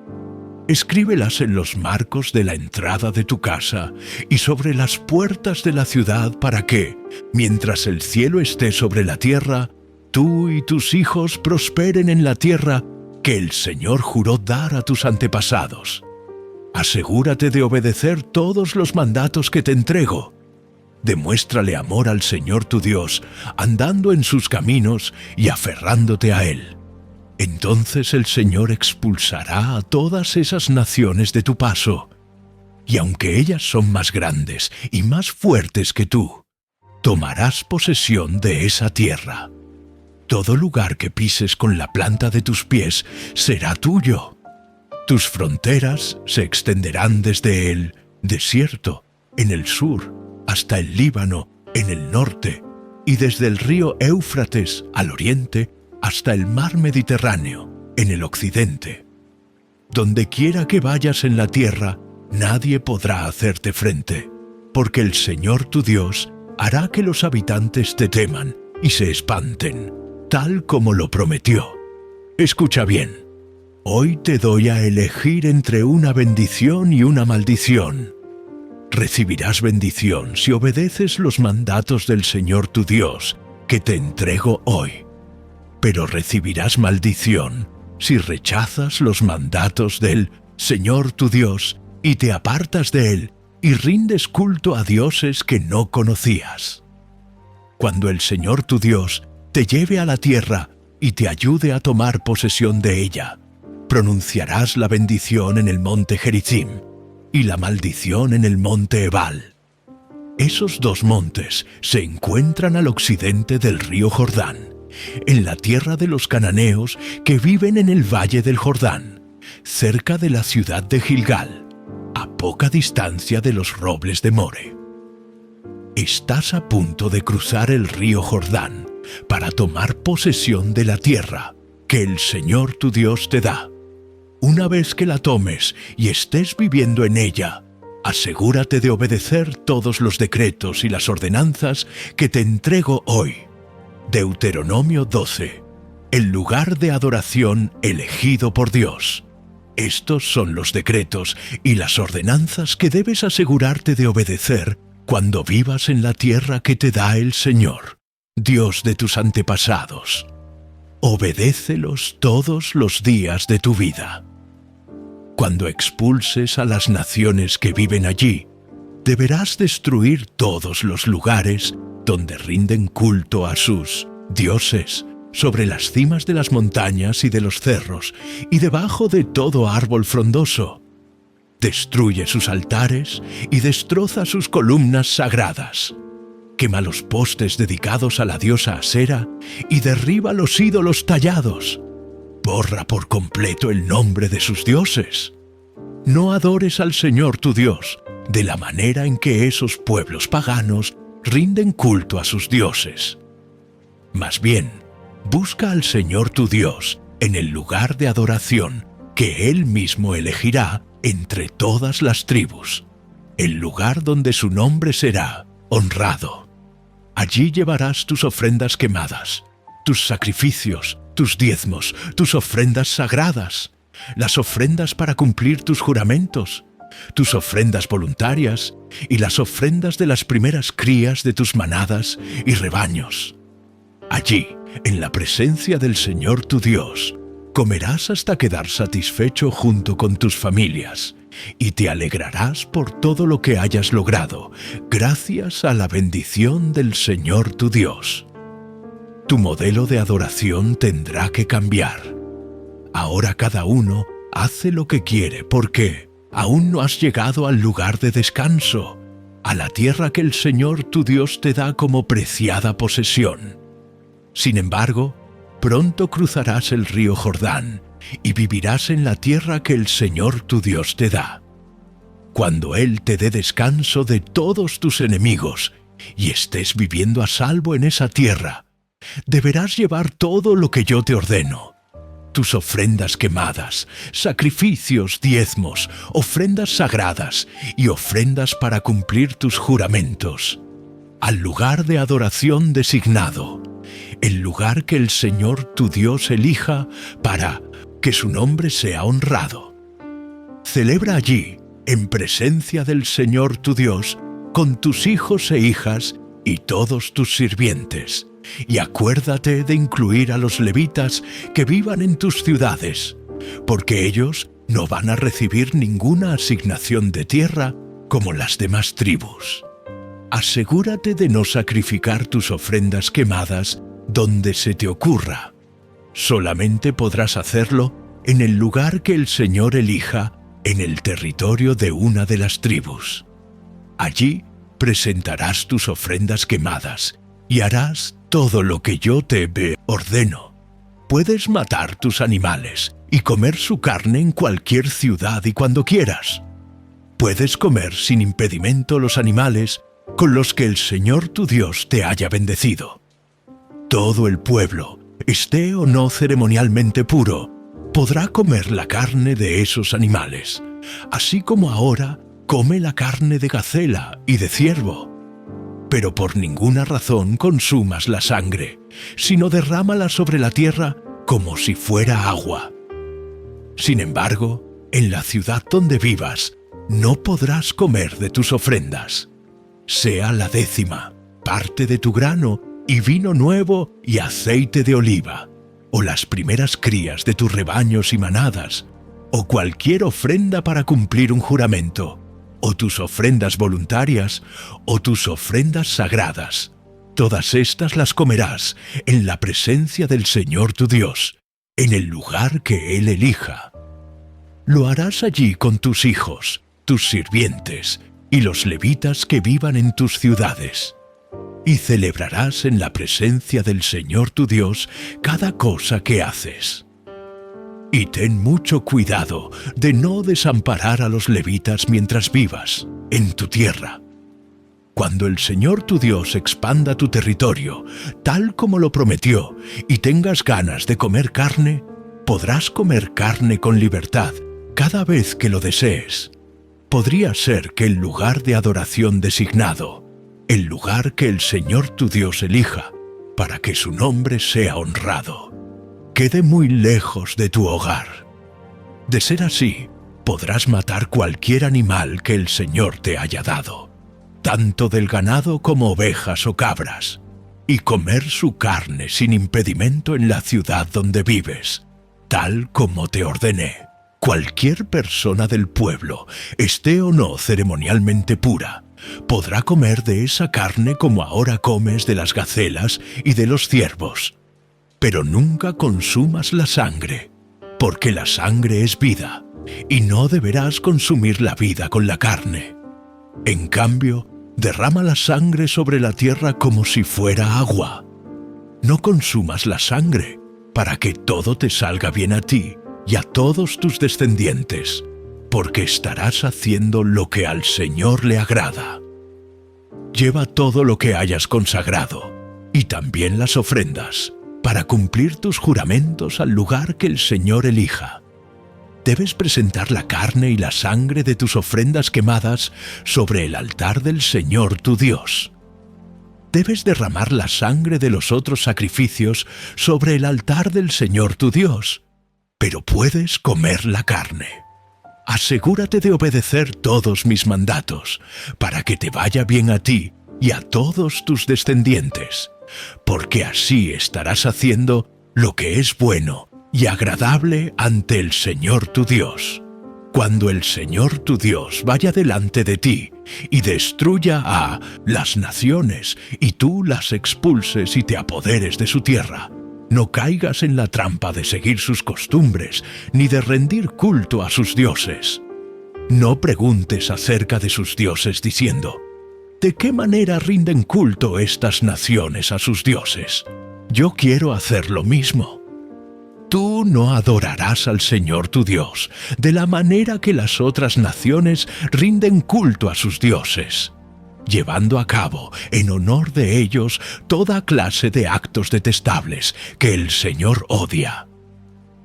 Escríbelas en los marcos de la entrada de tu casa y sobre las puertas de la ciudad para que, mientras el cielo esté sobre la tierra, tú y tus hijos prosperen en la tierra que el Señor juró dar a tus antepasados. Asegúrate de obedecer todos los mandatos que te entrego. Demuéstrale amor al Señor tu Dios, andando en sus caminos y aferrándote a Él. Entonces el Señor expulsará a todas esas naciones de tu paso, y aunque ellas son más grandes y más fuertes que tú, tomarás posesión de esa tierra. Todo lugar que pises con la planta de tus pies será tuyo. Tus fronteras se extenderán desde el desierto, en el sur, hasta el Líbano, en el norte, y desde el río Éufrates al oriente, hasta el mar Mediterráneo, en el occidente. Donde quiera que vayas en la tierra, nadie podrá hacerte frente, porque el Señor tu Dios hará que los habitantes te teman y se espanten, tal como lo prometió. Escucha bien, hoy te doy a elegir entre una bendición y una maldición. Recibirás bendición si obedeces los mandatos del Señor tu Dios, que te entrego hoy. Pero recibirás maldición si rechazas los mandatos del Señor tu Dios y te apartas de Él y rindes culto a dioses que no conocías. Cuando el Señor tu Dios te lleve a la tierra y te ayude a tomar posesión de ella, pronunciarás la bendición en el monte Gerizim y la maldición en el monte Ebal. Esos dos montes se encuentran al occidente del río Jordán, en la tierra de los cananeos que viven en el valle del Jordán, cerca de la ciudad de Gilgal, a poca distancia de los robles de More. Estás a punto de cruzar el río Jordán para tomar posesión de la tierra que el Señor tu Dios te da. Una vez que la tomes y estés viviendo en ella, asegúrate de obedecer todos los decretos y las ordenanzas que te entrego hoy. Deuteronomio 12. El lugar de adoración elegido por Dios. Estos son los decretos y las ordenanzas que debes asegurarte de obedecer cuando vivas en la tierra que te da el Señor, Dios de tus antepasados. Obedécelos todos los días de tu vida. Cuando expulses a las naciones que viven allí, deberás destruir todos los lugares donde rinden culto a sus dioses, sobre las cimas de las montañas y de los cerros, y debajo de todo árbol frondoso. Destruye sus altares y destroza sus columnas sagradas. Quema los postes dedicados a la diosa Asera y derriba los ídolos tallados. Borra por completo el nombre de sus dioses. No adores al Señor tu Dios de la manera en que esos pueblos paganos rinden culto a sus dioses. Más bien, busca al Señor tu Dios en el lugar de adoración que Él mismo elegirá entre todas las tribus, el lugar donde su nombre será honrado. Allí llevarás tus ofrendas quemadas, tus sacrificios, tus diezmos, tus ofrendas sagradas, las ofrendas para cumplir tus juramentos, tus ofrendas voluntarias y las ofrendas de las primeras crías de tus manadas y rebaños. Allí, en la presencia del Señor tu Dios, comerás hasta quedar satisfecho junto con tus familias, y te alegrarás por todo lo que hayas logrado, gracias a la bendición del Señor tu Dios. Tu modelo de adoración tendrá que cambiar. Ahora cada uno hace lo que quiere porque aún no has llegado al lugar de descanso, a la tierra que el Señor tu Dios te da como preciada posesión. Sin embargo, pronto cruzarás el río Jordán y vivirás en la tierra que el Señor tu Dios te da. Cuando Él te dé descanso de todos tus enemigos y estés viviendo a salvo en esa tierra, deberás llevar todo lo que yo te ordeno: tus ofrendas quemadas, sacrificios, diezmos, ofrendas sagradas y ofrendas para cumplir tus juramentos, al lugar de adoración designado, el lugar que el Señor tu Dios elija para que su nombre sea honrado. Celebra allí, en presencia del Señor tu Dios, con tus hijos e hijas y todos tus sirvientes, y acuérdate de incluir a los levitas que vivan en tus ciudades, porque ellos no van a recibir ninguna asignación de tierra como las demás tribus. Asegúrate de no sacrificar tus ofrendas quemadas donde se te ocurra. Solamente podrás hacerlo en el lugar que el Señor elija en el territorio de una de las tribus. Allí presentarás tus ofrendas quemadas y harás todo lo que yo te ordeno. Puedes matar tus animales y comer su carne en cualquier ciudad y cuando quieras. Puedes comer sin impedimento los animales con los que el Señor tu Dios te haya bendecido. Todo el pueblo, esté o no ceremonialmente puro, podrá comer la carne de esos animales, así como ahora come la carne de gacela y de ciervo. Pero por ninguna razón consumas la sangre, sino derrámala sobre la tierra como si fuera agua. Sin embargo, en la ciudad donde vivas, no podrás comer de tus ofrendas. Sea la 10ª parte de tu grano y vino nuevo y aceite de oliva, o las primeras crías de tus rebaños y manadas, o cualquier ofrenda para cumplir un juramento, o tus ofrendas voluntarias, o tus ofrendas sagradas. Todas estas las comerás en la presencia del Señor tu Dios, en el lugar que Él elija. Lo harás allí con tus hijos, tus sirvientes y los levitas que vivan en tus ciudades. Y celebrarás en la presencia del Señor tu Dios cada cosa que haces. Y ten mucho cuidado de no desamparar a los levitas mientras vivas en tu tierra. Cuando el Señor tu Dios expanda tu territorio, tal como lo prometió, y tengas ganas de comer carne, podrás comer carne con libertad cada vez que lo desees. Podría ser que el lugar de adoración designado, el lugar que el Señor tu Dios elija, para que su nombre sea honrado, quede muy lejos de tu hogar. De ser así, podrás matar cualquier animal que el Señor te haya dado, tanto del ganado como ovejas o cabras, y comer su carne sin impedimento en la ciudad donde vives, tal como te ordené. Cualquier persona del pueblo, esté o no ceremonialmente pura, podrá comer de esa carne como ahora comes de las gacelas y de los ciervos. Pero nunca consumas la sangre, porque la sangre es vida, y no deberás consumir la vida con la carne. En cambio, derrama la sangre sobre la tierra como si fuera agua. No consumas la sangre, para que todo te salga bien a ti y a todos tus descendientes, porque estarás haciendo lo que al Señor le agrada. Lleva todo lo que hayas consagrado, y también las ofrendas, para cumplir tus juramentos al lugar que el Señor elija. Debes presentar la carne y la sangre de tus ofrendas quemadas sobre el altar del Señor tu Dios. Debes derramar la sangre de los otros sacrificios sobre el altar del Señor tu Dios, pero puedes comer la carne. Asegúrate de obedecer todos mis mandatos, para que te vaya bien a ti y a todos tus descendientes, porque así estarás haciendo lo que es bueno y agradable ante el Señor tu Dios. Cuando el Señor tu Dios vaya delante de ti y destruya a las naciones y tú las expulses y te apoderes de su tierra, no caigas en la trampa de seguir sus costumbres ni de rendir culto a sus dioses. No preguntes acerca de sus dioses diciendo: ¿de qué manera rinden culto estas naciones a sus dioses? Yo quiero hacer lo mismo. Tú no adorarás al Señor tu Dios de la manera que las otras naciones rinden culto a sus dioses, llevando a cabo en honor de ellos toda clase de actos detestables que el Señor odia.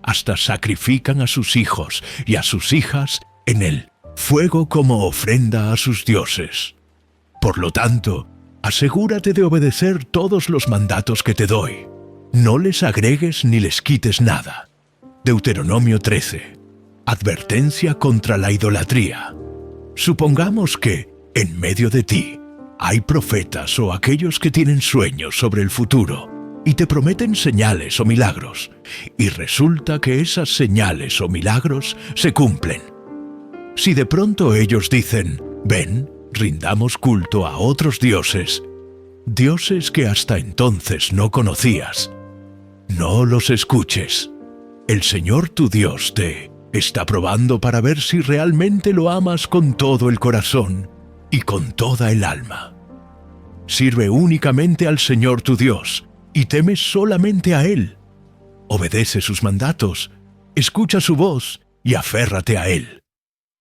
Hasta sacrifican a sus hijos y a sus hijas en el fuego como ofrenda a sus dioses. Por lo tanto, asegúrate de obedecer todos los mandatos que te doy. No les agregues ni les quites nada. Deuteronomio 13. Advertencia contra la idolatría. Supongamos que, en medio de ti, hay profetas o aquellos que tienen sueños sobre el futuro y te prometen señales o milagros, y resulta que esas señales o milagros se cumplen. Si de pronto ellos dicen: ven, rindamos culto a otros dioses, dioses que hasta entonces no conocías, no los escuches. El Señor tu Dios te está probando para ver si realmente lo amas con todo el corazón y con toda el alma. Sirve únicamente al Señor tu Dios y teme solamente a Él. Obedece sus mandatos, escucha su voz y aférrate a Él.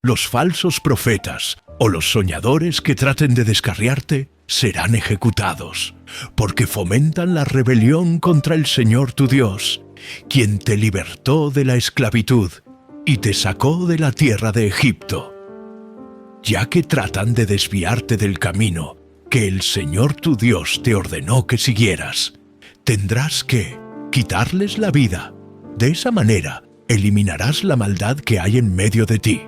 Los falsos profetas o los soñadores que traten de descarriarte serán ejecutados, porque fomentan la rebelión contra el Señor tu Dios, quien te libertó de la esclavitud y te sacó de la tierra de Egipto. Ya que tratan de desviarte del camino que el Señor tu Dios te ordenó que siguieras, tendrás que quitarles la vida. De esa manera, eliminarás la maldad que hay en medio de ti.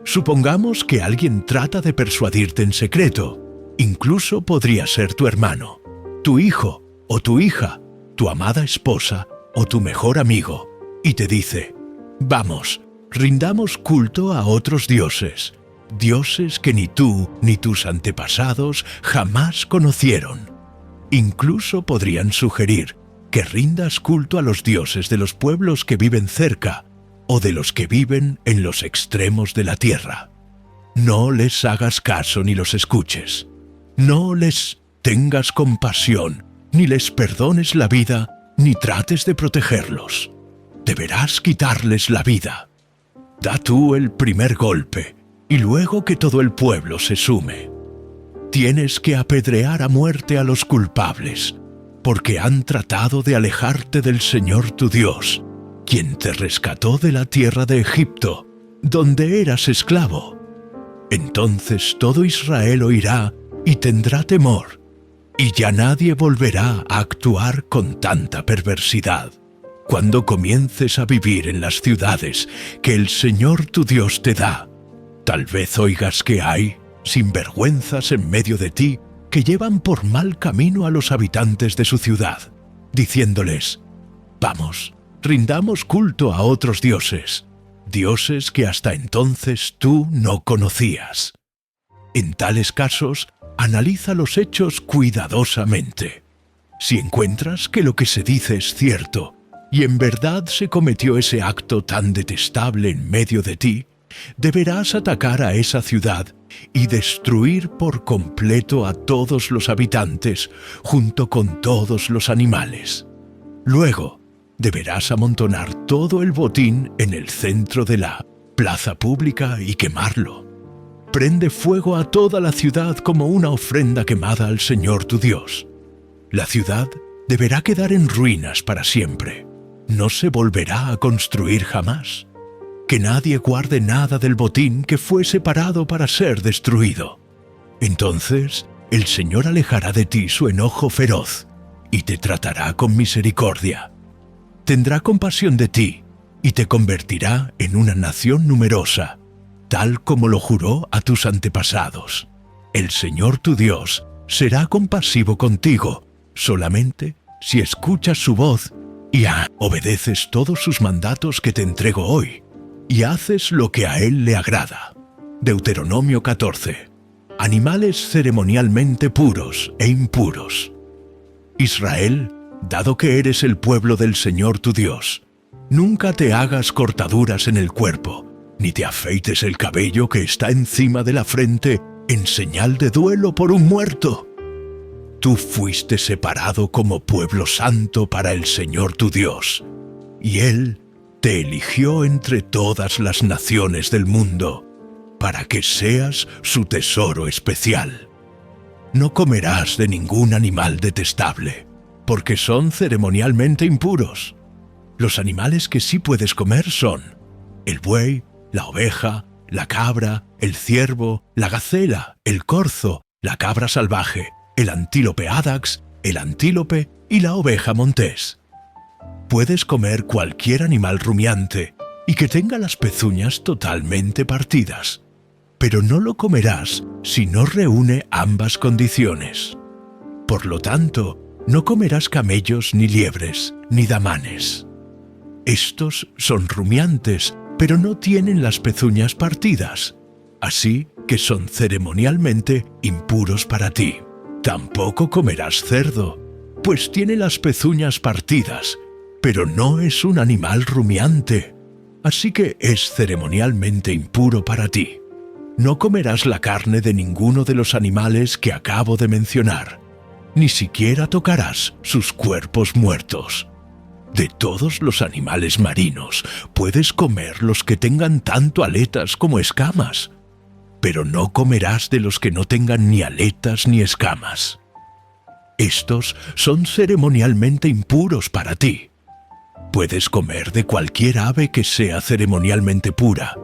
Supongamos que alguien trata de persuadirte en secreto. Incluso podría ser tu hermano, tu hijo o tu hija, tu amada esposa o tu mejor amigo, y te dice: vamos, rindamos culto a otros dioses, dioses que ni tú ni tus antepasados jamás conocieron. Incluso podrían sugerir que rindas culto a los dioses de los pueblos que viven cerca o de los que viven en los extremos de la tierra. No les hagas caso ni los escuches. No les tengas compasión, ni les perdones la vida, ni trates de protegerlos. Deberás quitarles la vida. Da tú el primer golpe, y luego que todo el pueblo se sume. Tienes que apedrear a muerte a los culpables, porque han tratado de alejarte del Señor tu Dios, quien te rescató de la tierra de Egipto, donde eras esclavo. Entonces todo Israel oirá y tendrá temor, y ya nadie volverá a actuar con tanta perversidad. Cuando comiences a vivir en las ciudades que el Señor tu Dios te da, tal vez oigas que hay sinvergüenzas en medio de ti que llevan por mal camino a los habitantes de su ciudad, diciéndoles: «Vamos, rindamos culto a otros dioses, dioses que hasta entonces tú no conocías». En tales casos, analiza los hechos cuidadosamente. Si encuentras que lo que se dice es cierto, y en verdad se cometió ese acto tan detestable en medio de ti, deberás atacar a esa ciudad y destruir por completo a todos los habitantes, junto con todos los animales. Luego, deberás amontonar todo el botín en el centro de la plaza pública y quemarlo. Prende fuego a toda la ciudad como una ofrenda quemada al Señor tu Dios. La ciudad deberá quedar en ruinas para siempre. No se volverá a construir jamás. Que nadie guarde nada del botín que fue separado para ser destruido. Entonces el Señor alejará de ti su enojo feroz y te tratará con misericordia. Tendrá compasión de ti y te convertirá en una nación numerosa, tal como lo juró a tus antepasados. El Señor tu Dios será compasivo contigo, solamente si escuchas su voz y obedeces todos sus mandatos que te entrego hoy, y haces lo que a Él le agrada. Deuteronomio 14. Animales ceremonialmente puros e impuros. Israel, dado que eres el pueblo del Señor tu Dios, nunca te hagas cortaduras en el cuerpo, ni te afeites el cabello que está encima de la frente en señal de duelo por un muerto. Tú fuiste separado como pueblo santo para el Señor tu Dios, y Él te eligió entre todas las naciones del mundo, para que seas su tesoro especial. No comerás de ningún animal detestable, porque son ceremonialmente impuros. Los animales que sí puedes comer son el buey, la oveja, la cabra, el ciervo, la gacela, el corzo, la cabra salvaje, el antílope ádax, el antílope y la oveja montés. Puedes comer cualquier animal rumiante y que tenga las pezuñas totalmente partidas, pero no lo comerás si no reúne ambas condiciones. Por lo tanto, no comerás camellos ni liebres, ni damanes. Estos son rumiantes, pero no tienen las pezuñas partidas, así que son ceremonialmente impuros para ti. Tampoco comerás cerdo, pues tiene las pezuñas partidas, pero no es un animal rumiante, así que es ceremonialmente impuro para ti. No comerás la carne de ninguno de los animales que acabo de mencionar, ni siquiera tocarás sus cuerpos muertos. De todos los animales marinos puedes comer los que tengan tanto aletas como escamas, pero no comerás de los que no tengan ni aletas ni escamas. Estos son ceremonialmente impuros para ti. Puedes comer de cualquier ave que sea ceremonialmente pura,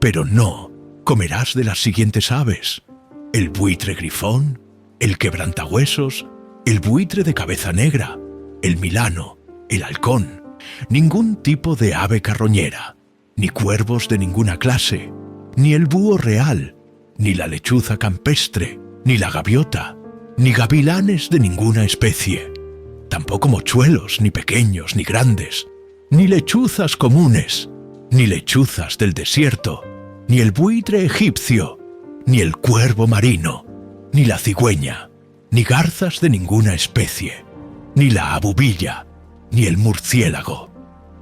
pero no comerás de las siguientes aves: el buitre grifón, el quebrantahuesos, el buitre de cabeza negra, el milano, el halcón, ningún tipo de ave carroñera, ni cuervos de ninguna clase, ni el búho real, ni la lechuza campestre, ni la gaviota, ni gavilanes de ninguna especie, tampoco mochuelos, ni pequeños ni grandes, ni lechuzas comunes, ni lechuzas del desierto, ni el buitre egipcio, ni el cuervo marino, ni la cigüeña, ni garzas de ninguna especie, ni la abubilla, ni el murciélago.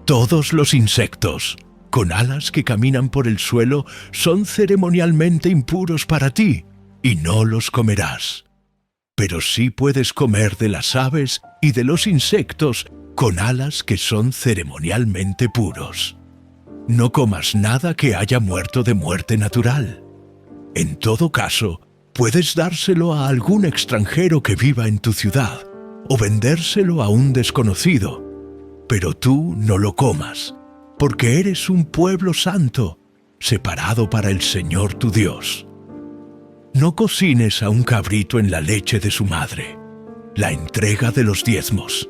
Todos los insectos con alas que caminan por el suelo son ceremonialmente impuros para ti, y no los comerás. Pero sí puedes comer de las aves y de los insectos con alas que son ceremonialmente puros. No comas nada que haya muerto de muerte natural. En todo caso, puedes dárselo a algún extranjero que viva en tu ciudad, o vendérselo a un desconocido, pero tú no lo comas, porque eres un pueblo santo, separado para el Señor tu Dios. No cocines a un cabrito en la leche de su madre, la entrega de los diezmos.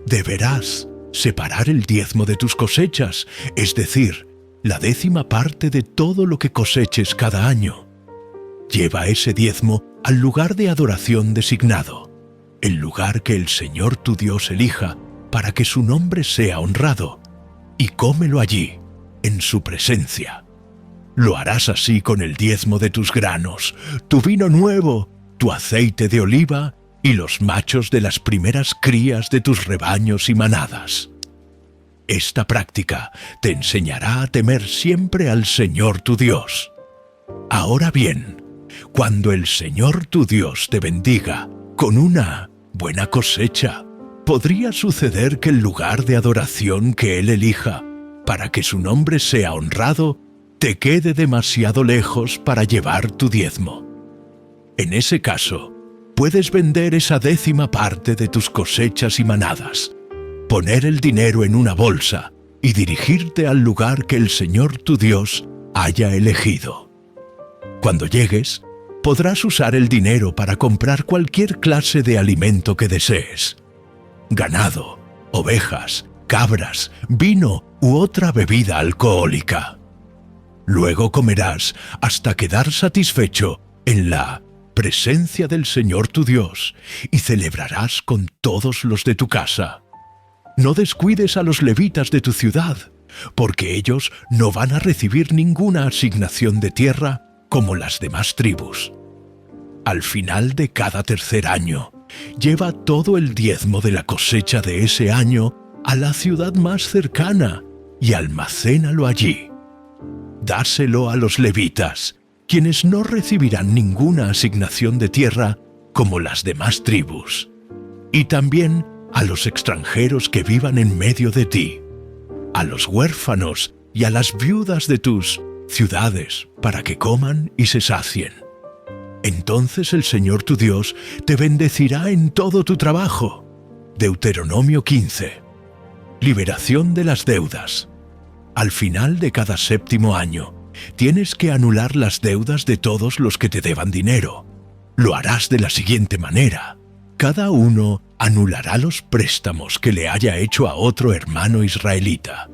Deberás separar el diezmo de tus cosechas, es decir, la 10ª parte de todo lo que coseches cada año. Lleva ese diezmo al lugar de adoración designado, el lugar que el Señor tu Dios elija para que su nombre sea honrado, y cómelo allí, en su presencia. Lo harás así con el diezmo de tus granos, tu vino nuevo, tu aceite de oliva y los machos de las primeras crías de tus rebaños y manadas. Esta práctica te enseñará a temer siempre al Señor tu Dios. Ahora bien, cuando el Señor tu Dios te bendiga con una buena cosecha, podría suceder que el lugar de adoración que Él elija para que su nombre sea honrado te quede demasiado lejos para llevar tu diezmo. En ese caso, puedes vender esa 10ª parte de tus cosechas y manadas, poner el dinero en una bolsa y dirigirte al lugar que el Señor tu Dios haya elegido. Cuando llegues, podrás usar el dinero para comprar cualquier clase de alimento que desees: ganado, ovejas, cabras, vino u otra bebida alcohólica. Luego comerás hasta quedar satisfecho en la presencia del Señor tu Dios y celebrarás con todos los de tu casa. No descuides a los levitas de tu ciudad, porque ellos no van a recibir ninguna asignación de tierra como las demás tribus. Al final de cada tercer año, lleva todo el diezmo de la cosecha de ese año a la ciudad más cercana y almacénalo allí. Dáselo a los levitas, quienes no recibirán ninguna asignación de tierra como las demás tribus, y también a los extranjeros que vivan en medio de ti, a los huérfanos y a las viudas de tus ciudades, para que coman y se sacien. Entonces el Señor tu Dios te bendecirá en todo tu trabajo. Deuteronomio 15. Liberación de las deudas. Al final de cada 7º año, tienes que anular las deudas de todos los que te deban dinero. Lo harás de la siguiente manera: cada uno anulará los préstamos que le haya hecho a otro hermano israelita.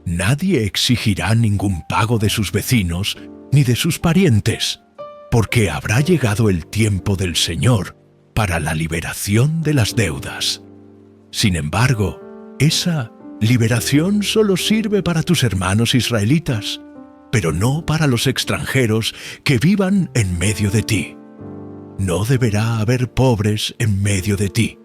Nadie exigirá ningún pago de sus vecinos ni de sus parientes, porque habrá llegado el tiempo del Señor para la liberación de las deudas. Sin embargo, esa liberación solo sirve para tus hermanos israelitas, pero no para los extranjeros que vivan en medio de ti. No deberá haber pobres en medio de ti,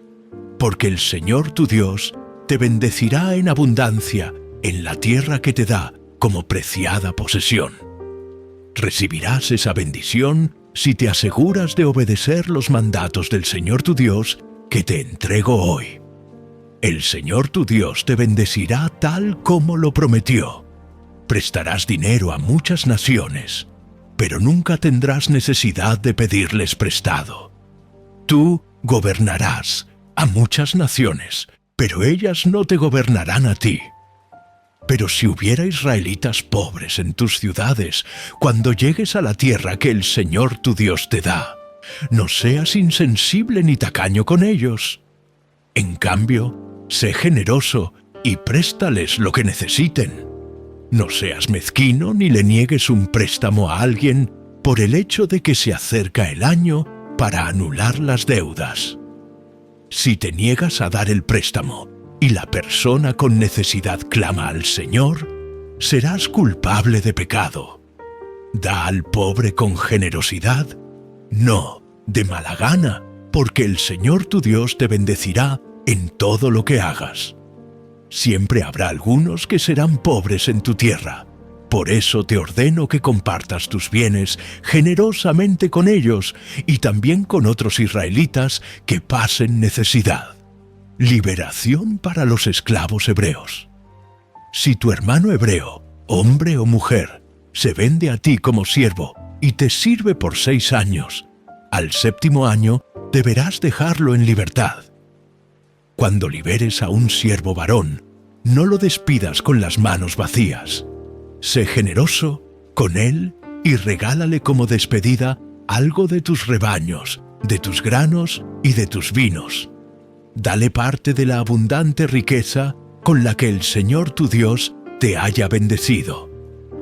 porque el Señor tu Dios te bendecirá en abundancia en la tierra que te da como preciada posesión. Recibirás esa bendición si te aseguras de obedecer los mandatos del Señor tu Dios que te entrego hoy. El Señor tu Dios te bendecirá tal como lo prometió. Prestarás dinero a muchas naciones, pero nunca tendrás necesidad de pedirles prestado. Tú gobernarás a muchas naciones, pero ellas no te gobernarán a ti. Pero si hubiera israelitas pobres en tus ciudades, cuando llegues a la tierra que el Señor tu Dios te da, no seas insensible ni tacaño con ellos. En cambio, sé generoso y préstales lo que necesiten. No seas mezquino ni le niegues un préstamo a alguien por el hecho de que se acerca el año para anular las deudas. Si te niegas a dar el préstamo y la persona con necesidad clama al Señor, serás culpable de pecado. Da al pobre con generosidad, no de mala gana, porque el Señor tu Dios te bendecirá en todo lo que hagas. Siempre habrá algunos que serán pobres en tu tierra. Por eso te ordeno que compartas tus bienes generosamente con ellos y también con otros israelitas que pasen necesidad. Liberación para los esclavos hebreos. Si tu hermano hebreo, hombre o mujer, se vende a ti como siervo y te sirve por 6 años, al 7º año deberás dejarlo en libertad. Cuando liberes a un siervo varón, no lo despidas con las manos vacías. Sé generoso con él y regálale como despedida algo de tus rebaños, de tus granos y de tus vinos. Dale parte de la abundante riqueza con la que el Señor tu Dios te haya bendecido.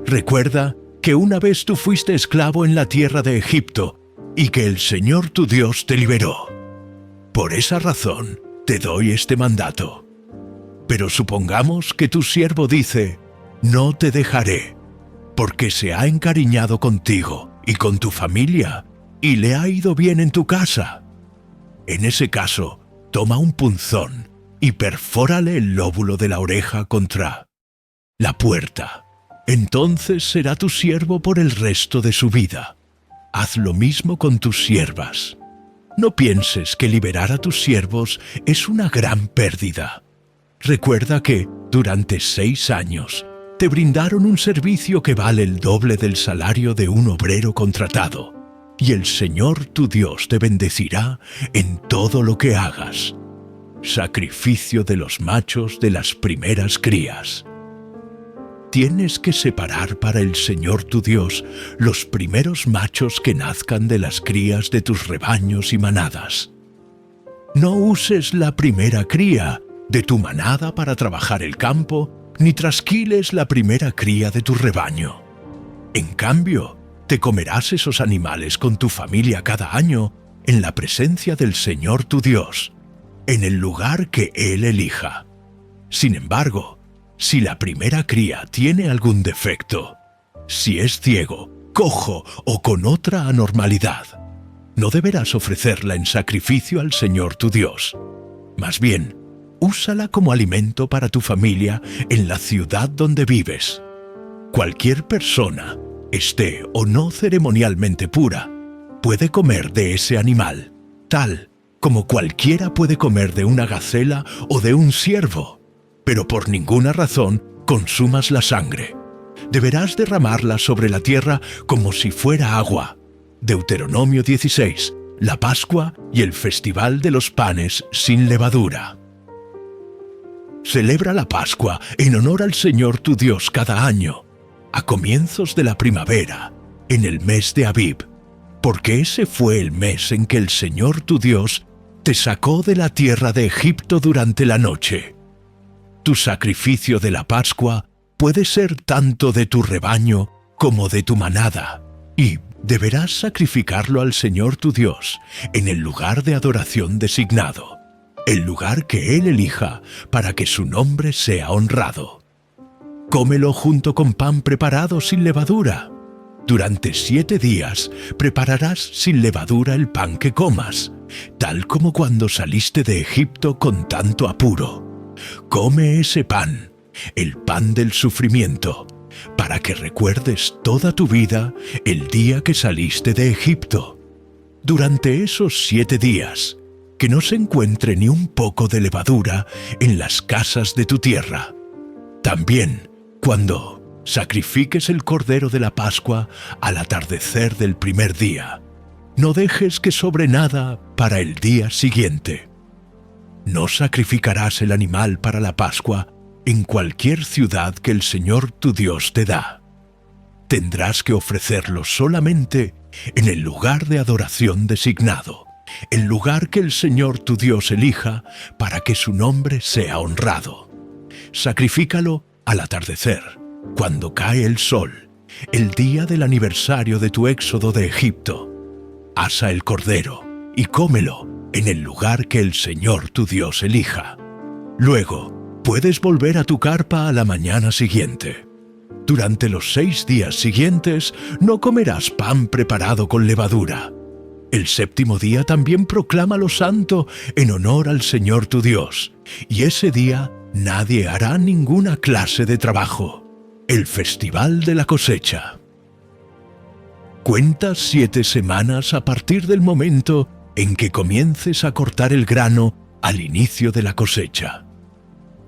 Recuerda que una vez tú fuiste esclavo en la tierra de Egipto y que el Señor tu Dios te liberó. Por esa razón te doy este mandato. Pero supongamos que tu siervo dice: no te dejaré, porque se ha encariñado contigo y con tu familia, y le ha ido bien en tu casa. En ese caso, toma un punzón y perfórale el lóbulo de la oreja contra la puerta. Entonces será tu siervo por el resto de su vida. Haz lo mismo con tus siervas. No pienses que liberar a tus siervos es una gran pérdida. Recuerda que, durante 6 años, te brindaron un servicio que vale el doble del salario de un obrero contratado, y el Señor tu Dios te bendecirá en todo lo que hagas. Sacrificio de los machos de las primeras crías. Tienes que separar para el Señor tu Dios los primeros machos que nazcan de las crías de tus rebaños y manadas. No uses la primera cría de tu manada para trabajar el campo, ni trasquiles la primera cría de tu rebaño. En cambio, te comerás esos animales con tu familia cada año en la presencia del Señor tu Dios, en el lugar que Él elija. Sin embargo, si la primera cría tiene algún defecto, si es ciego, cojo o con otra anormalidad, no deberás ofrecerla en sacrificio al Señor tu Dios. Más bien, úsala como alimento para tu familia en la ciudad donde vives. Cualquier persona, esté o no ceremonialmente pura, puede comer de ese animal, tal como cualquiera puede comer de una gacela o de un ciervo, pero por ninguna razón consumas la sangre. Deberás derramarla sobre la tierra como si fuera agua. Deuteronomio 16, la Pascua y el Festival de los Panes sin Levadura. Celebra la Pascua en honor al Señor tu Dios cada año, a comienzos de la primavera, en el mes de Abib, porque ese fue el mes en que el Señor tu Dios te sacó de la tierra de Egipto durante la noche. Tu sacrificio de la Pascua puede ser tanto de tu rebaño como de tu manada, y deberás sacrificarlo al Señor tu Dios en el lugar de adoración designado, el lugar que Él elija para que su nombre sea honrado. Cómelo junto con pan preparado sin levadura. Durante 7 días prepararás sin levadura el pan que comas, tal como cuando saliste de Egipto con tanto apuro. Come ese pan, el pan del sufrimiento, para que recuerdes toda tu vida el día que saliste de Egipto. Durante esos 7 días, que no se encuentre ni un poco de levadura en las casas de tu tierra. También, cuando sacrifiques el cordero de la Pascua al atardecer del primer día, no dejes que sobre nada para el día siguiente. No sacrificarás el animal para la Pascua en cualquier ciudad que el Señor tu Dios te da. Tendrás que ofrecerlo solamente en el lugar de adoración designado, el lugar que el Señor tu Dios elija para que su nombre sea honrado. Sacrifícalo al atardecer, cuando cae el sol, el día del aniversario de tu éxodo de Egipto. Asa el cordero y cómelo en el lugar que el Señor tu Dios elija. Luego, puedes volver a tu carpa a la mañana siguiente. Durante los 6 días siguientes no comerás pan preparado con levadura. El 7º día también proclámalo santo en honor al Señor tu Dios, y ese día nadie hará ninguna clase de trabajo. El Festival de la Cosecha. Cuenta 7 semanas a partir del momento en que comiences a cortar el grano al inicio de la cosecha.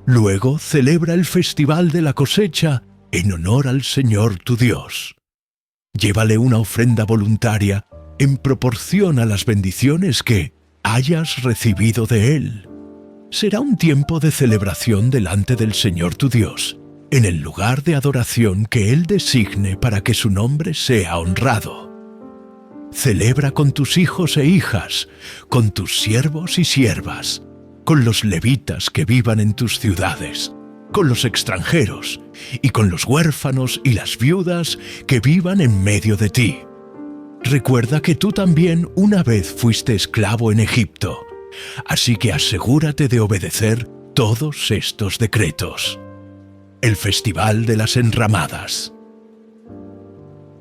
Luego celebra el Festival de la Cosecha en honor al Señor tu Dios. Llévale una ofrenda voluntaria en proporción a las bendiciones que hayas recibido de Él. Será un tiempo de celebración delante del Señor tu Dios, en el lugar de adoración que Él designe para que su nombre sea honrado. Celebra con tus hijos e hijas, con tus siervos y siervas, con los levitas que vivan en tus ciudades, con los extranjeros y con los huérfanos y las viudas que vivan en medio de ti. Recuerda que tú también una vez fuiste esclavo en Egipto, así que asegúrate de obedecer todos estos decretos. El Festival de las Enramadas.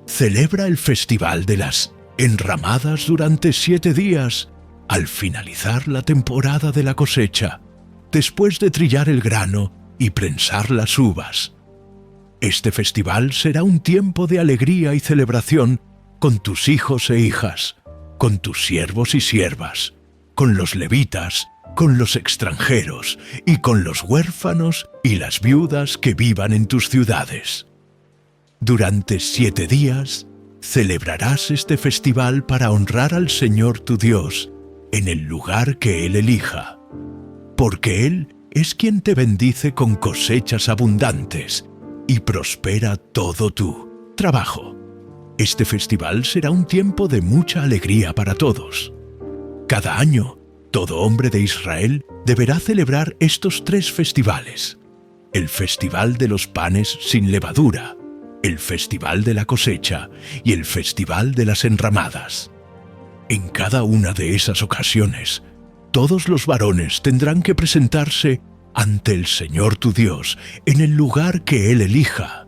Celebra el Festival de las Enramadas durante 7 días, al finalizar la temporada de la cosecha, después de trillar el grano y prensar las uvas. Este festival será un tiempo de alegría y celebración con tus hijos e hijas, con tus siervos y siervas, con los levitas, con los extranjeros y con los huérfanos y las viudas que vivan en tus ciudades. Durante 7 días celebrarás este festival para honrar al Señor tu Dios en el lugar que Él elija, porque Él es quien te bendice con cosechas abundantes y prospera todo tu trabajo. Este festival será un tiempo de mucha alegría para todos. Cada año, todo hombre de Israel deberá celebrar estos 3 festivales: el Festival de los Panes sin Levadura, el Festival de la Cosecha y el Festival de las Enramadas. En cada una de esas ocasiones, todos los varones tendrán que presentarse ante el Señor tu Dios en el lugar que Él elija,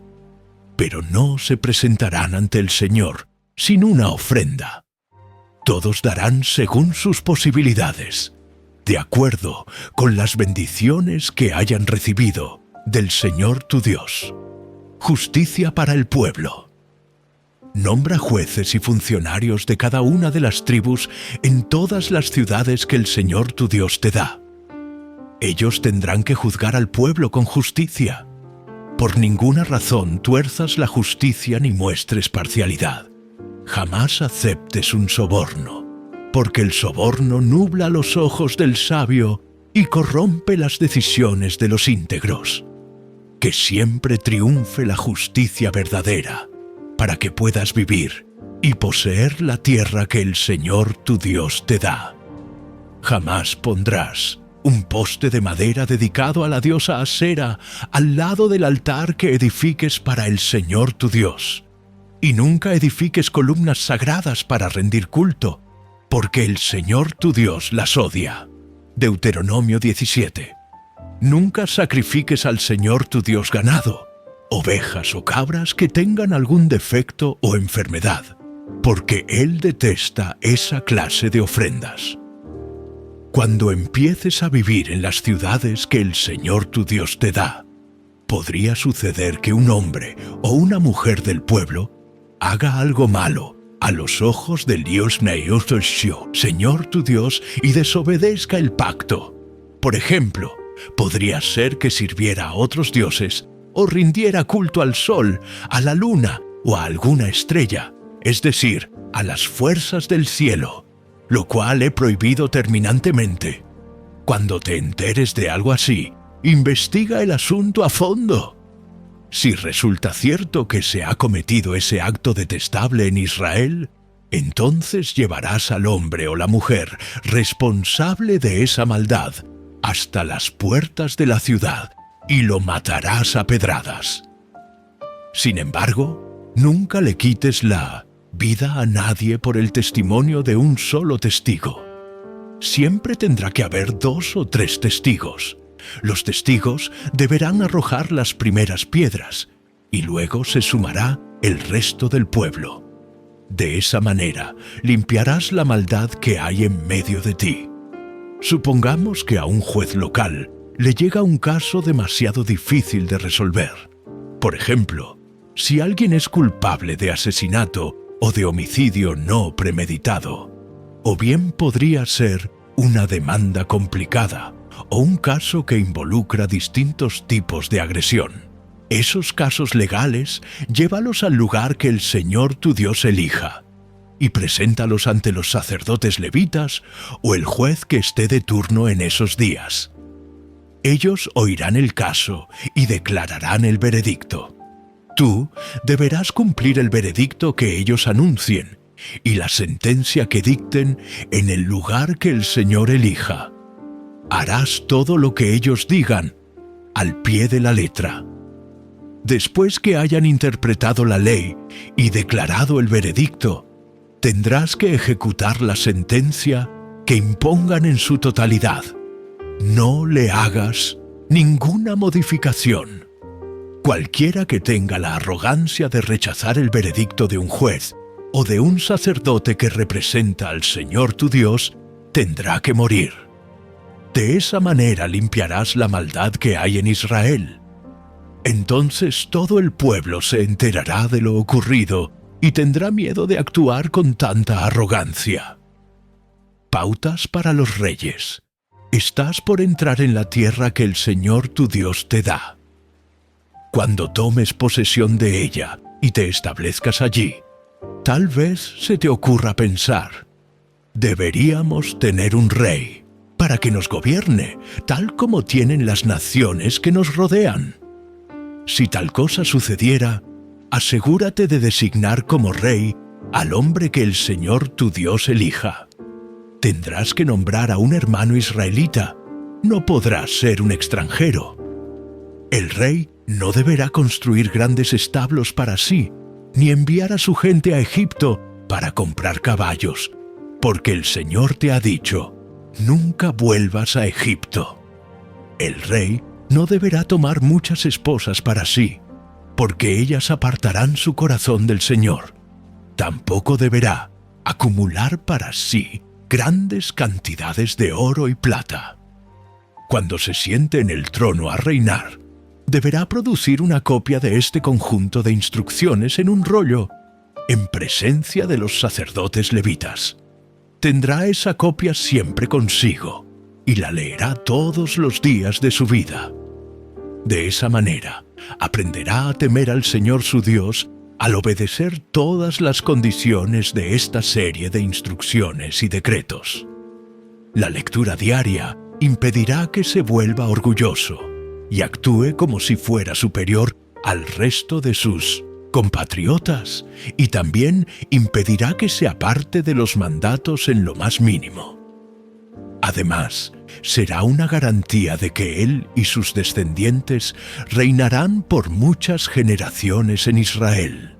pero no se presentarán ante el Señor sin una ofrenda. Todos darán según sus posibilidades, de acuerdo con las bendiciones que hayan recibido del Señor tu Dios. Justicia para el pueblo. Nombra jueces y funcionarios de cada una de las tribus en todas las ciudades que el Señor tu Dios te da. Ellos tendrán que juzgar al pueblo con justicia. Por ninguna razón tuerzas la justicia ni muestres parcialidad. Jamás aceptes un soborno, porque el soborno nubla los ojos del sabio y corrompe las decisiones de los íntegros. Que siempre triunfe la justicia verdadera, para que puedas vivir y poseer la tierra que el Señor tu Dios te da. Jamás pondrás un poste de madera dedicado a la diosa Asera al lado del altar que edifiques para el Señor tu Dios. Y nunca edifiques columnas sagradas para rendir culto, porque el Señor tu Dios las odia. Deuteronomio 17. Nunca sacrifiques al Señor tu Dios ganado, ovejas o cabras que tengan algún defecto o enfermedad, porque Él detesta esa clase de ofrendas. Cuando empieces a vivir en las ciudades que el Señor tu Dios te da, podría suceder que un hombre o una mujer del pueblo haga algo malo a los ojos del Dios Señor tu Dios, y desobedezca el pacto. Por ejemplo, podría ser que sirviera a otros dioses o rindiera culto al sol, a la luna o a alguna estrella, es decir, a las fuerzas del cielo, lo cual he prohibido terminantemente. Cuando te enteres de algo así, investiga el asunto a fondo. Si resulta cierto que se ha cometido ese acto detestable en Israel, entonces llevarás al hombre o la mujer responsable de esa maldad hasta las puertas de la ciudad y lo matarás a pedradas. Sin embargo, nunca le quites la vida a nadie por el testimonio de un solo testigo. Siempre tendrá que haber 2 o 3 testigos. Los testigos deberán arrojar las primeras piedras, y luego se sumará el resto del pueblo. De esa manera limpiarás la maldad que hay en medio de ti. Supongamos que a un juez local le llega un caso demasiado difícil de resolver. Por ejemplo, si alguien es culpable de asesinato o de homicidio no premeditado, o bien podría ser una demanda complicada o un caso que involucra distintos tipos de agresión. Esos casos legales, llévalos al lugar que el Señor tu Dios elija y preséntalos ante los sacerdotes levitas o el juez que esté de turno en esos días. Ellos oirán el caso y declararán el veredicto. Tú deberás cumplir el veredicto que ellos anuncien y la sentencia que dicten en el lugar que el Señor elija. Harás todo lo que ellos digan, al pie de la letra. Después que hayan interpretado la ley y declarado el veredicto, tendrás que ejecutar la sentencia que impongan en su totalidad. No le hagas ninguna modificación. Cualquiera que tenga la arrogancia de rechazar el veredicto de un juez o de un sacerdote que representa al Señor tu Dios, tendrá que morir. De esa manera limpiarás la maldad que hay en Israel. Entonces todo el pueblo se enterará de lo ocurrido y tendrá miedo de actuar con tanta arrogancia. Pautas para los reyes. Estás por entrar en la tierra que el Señor tu Dios te da. Cuando tomes posesión de ella y te establezcas allí, tal vez se te ocurra pensar: deberíamos tener un rey para que nos gobierne, tal como tienen las naciones que nos rodean. Si tal cosa sucediera, asegúrate de designar como rey al hombre que el Señor tu Dios elija. Tendrás que nombrar a un hermano israelita, no podrás ser un extranjero. El rey no deberá construir grandes establos para sí, ni enviar a su gente a Egipto para comprar caballos, porque el Señor te ha dicho: nunca vuelvas a Egipto. El rey no deberá tomar muchas esposas para sí, porque ellas apartarán su corazón del Señor. Tampoco deberá acumular para sí grandes cantidades de oro y plata. Cuando se siente en el trono a reinar, deberá producir una copia de este conjunto de instrucciones en un rollo, en presencia de los sacerdotes levitas. Tendrá esa copia siempre consigo y la leerá todos los días de su vida. De esa manera, aprenderá a temer al Señor su Dios al obedecer todas las condiciones de esta serie de instrucciones y decretos. La lectura diaria impedirá que se vuelva orgulloso y actúe como si fuera superior al resto de sus compatriotas, y también impedirá que se aparte de los mandatos en lo más mínimo. Además, será una garantía de que él y sus descendientes reinarán por muchas generaciones en Israel.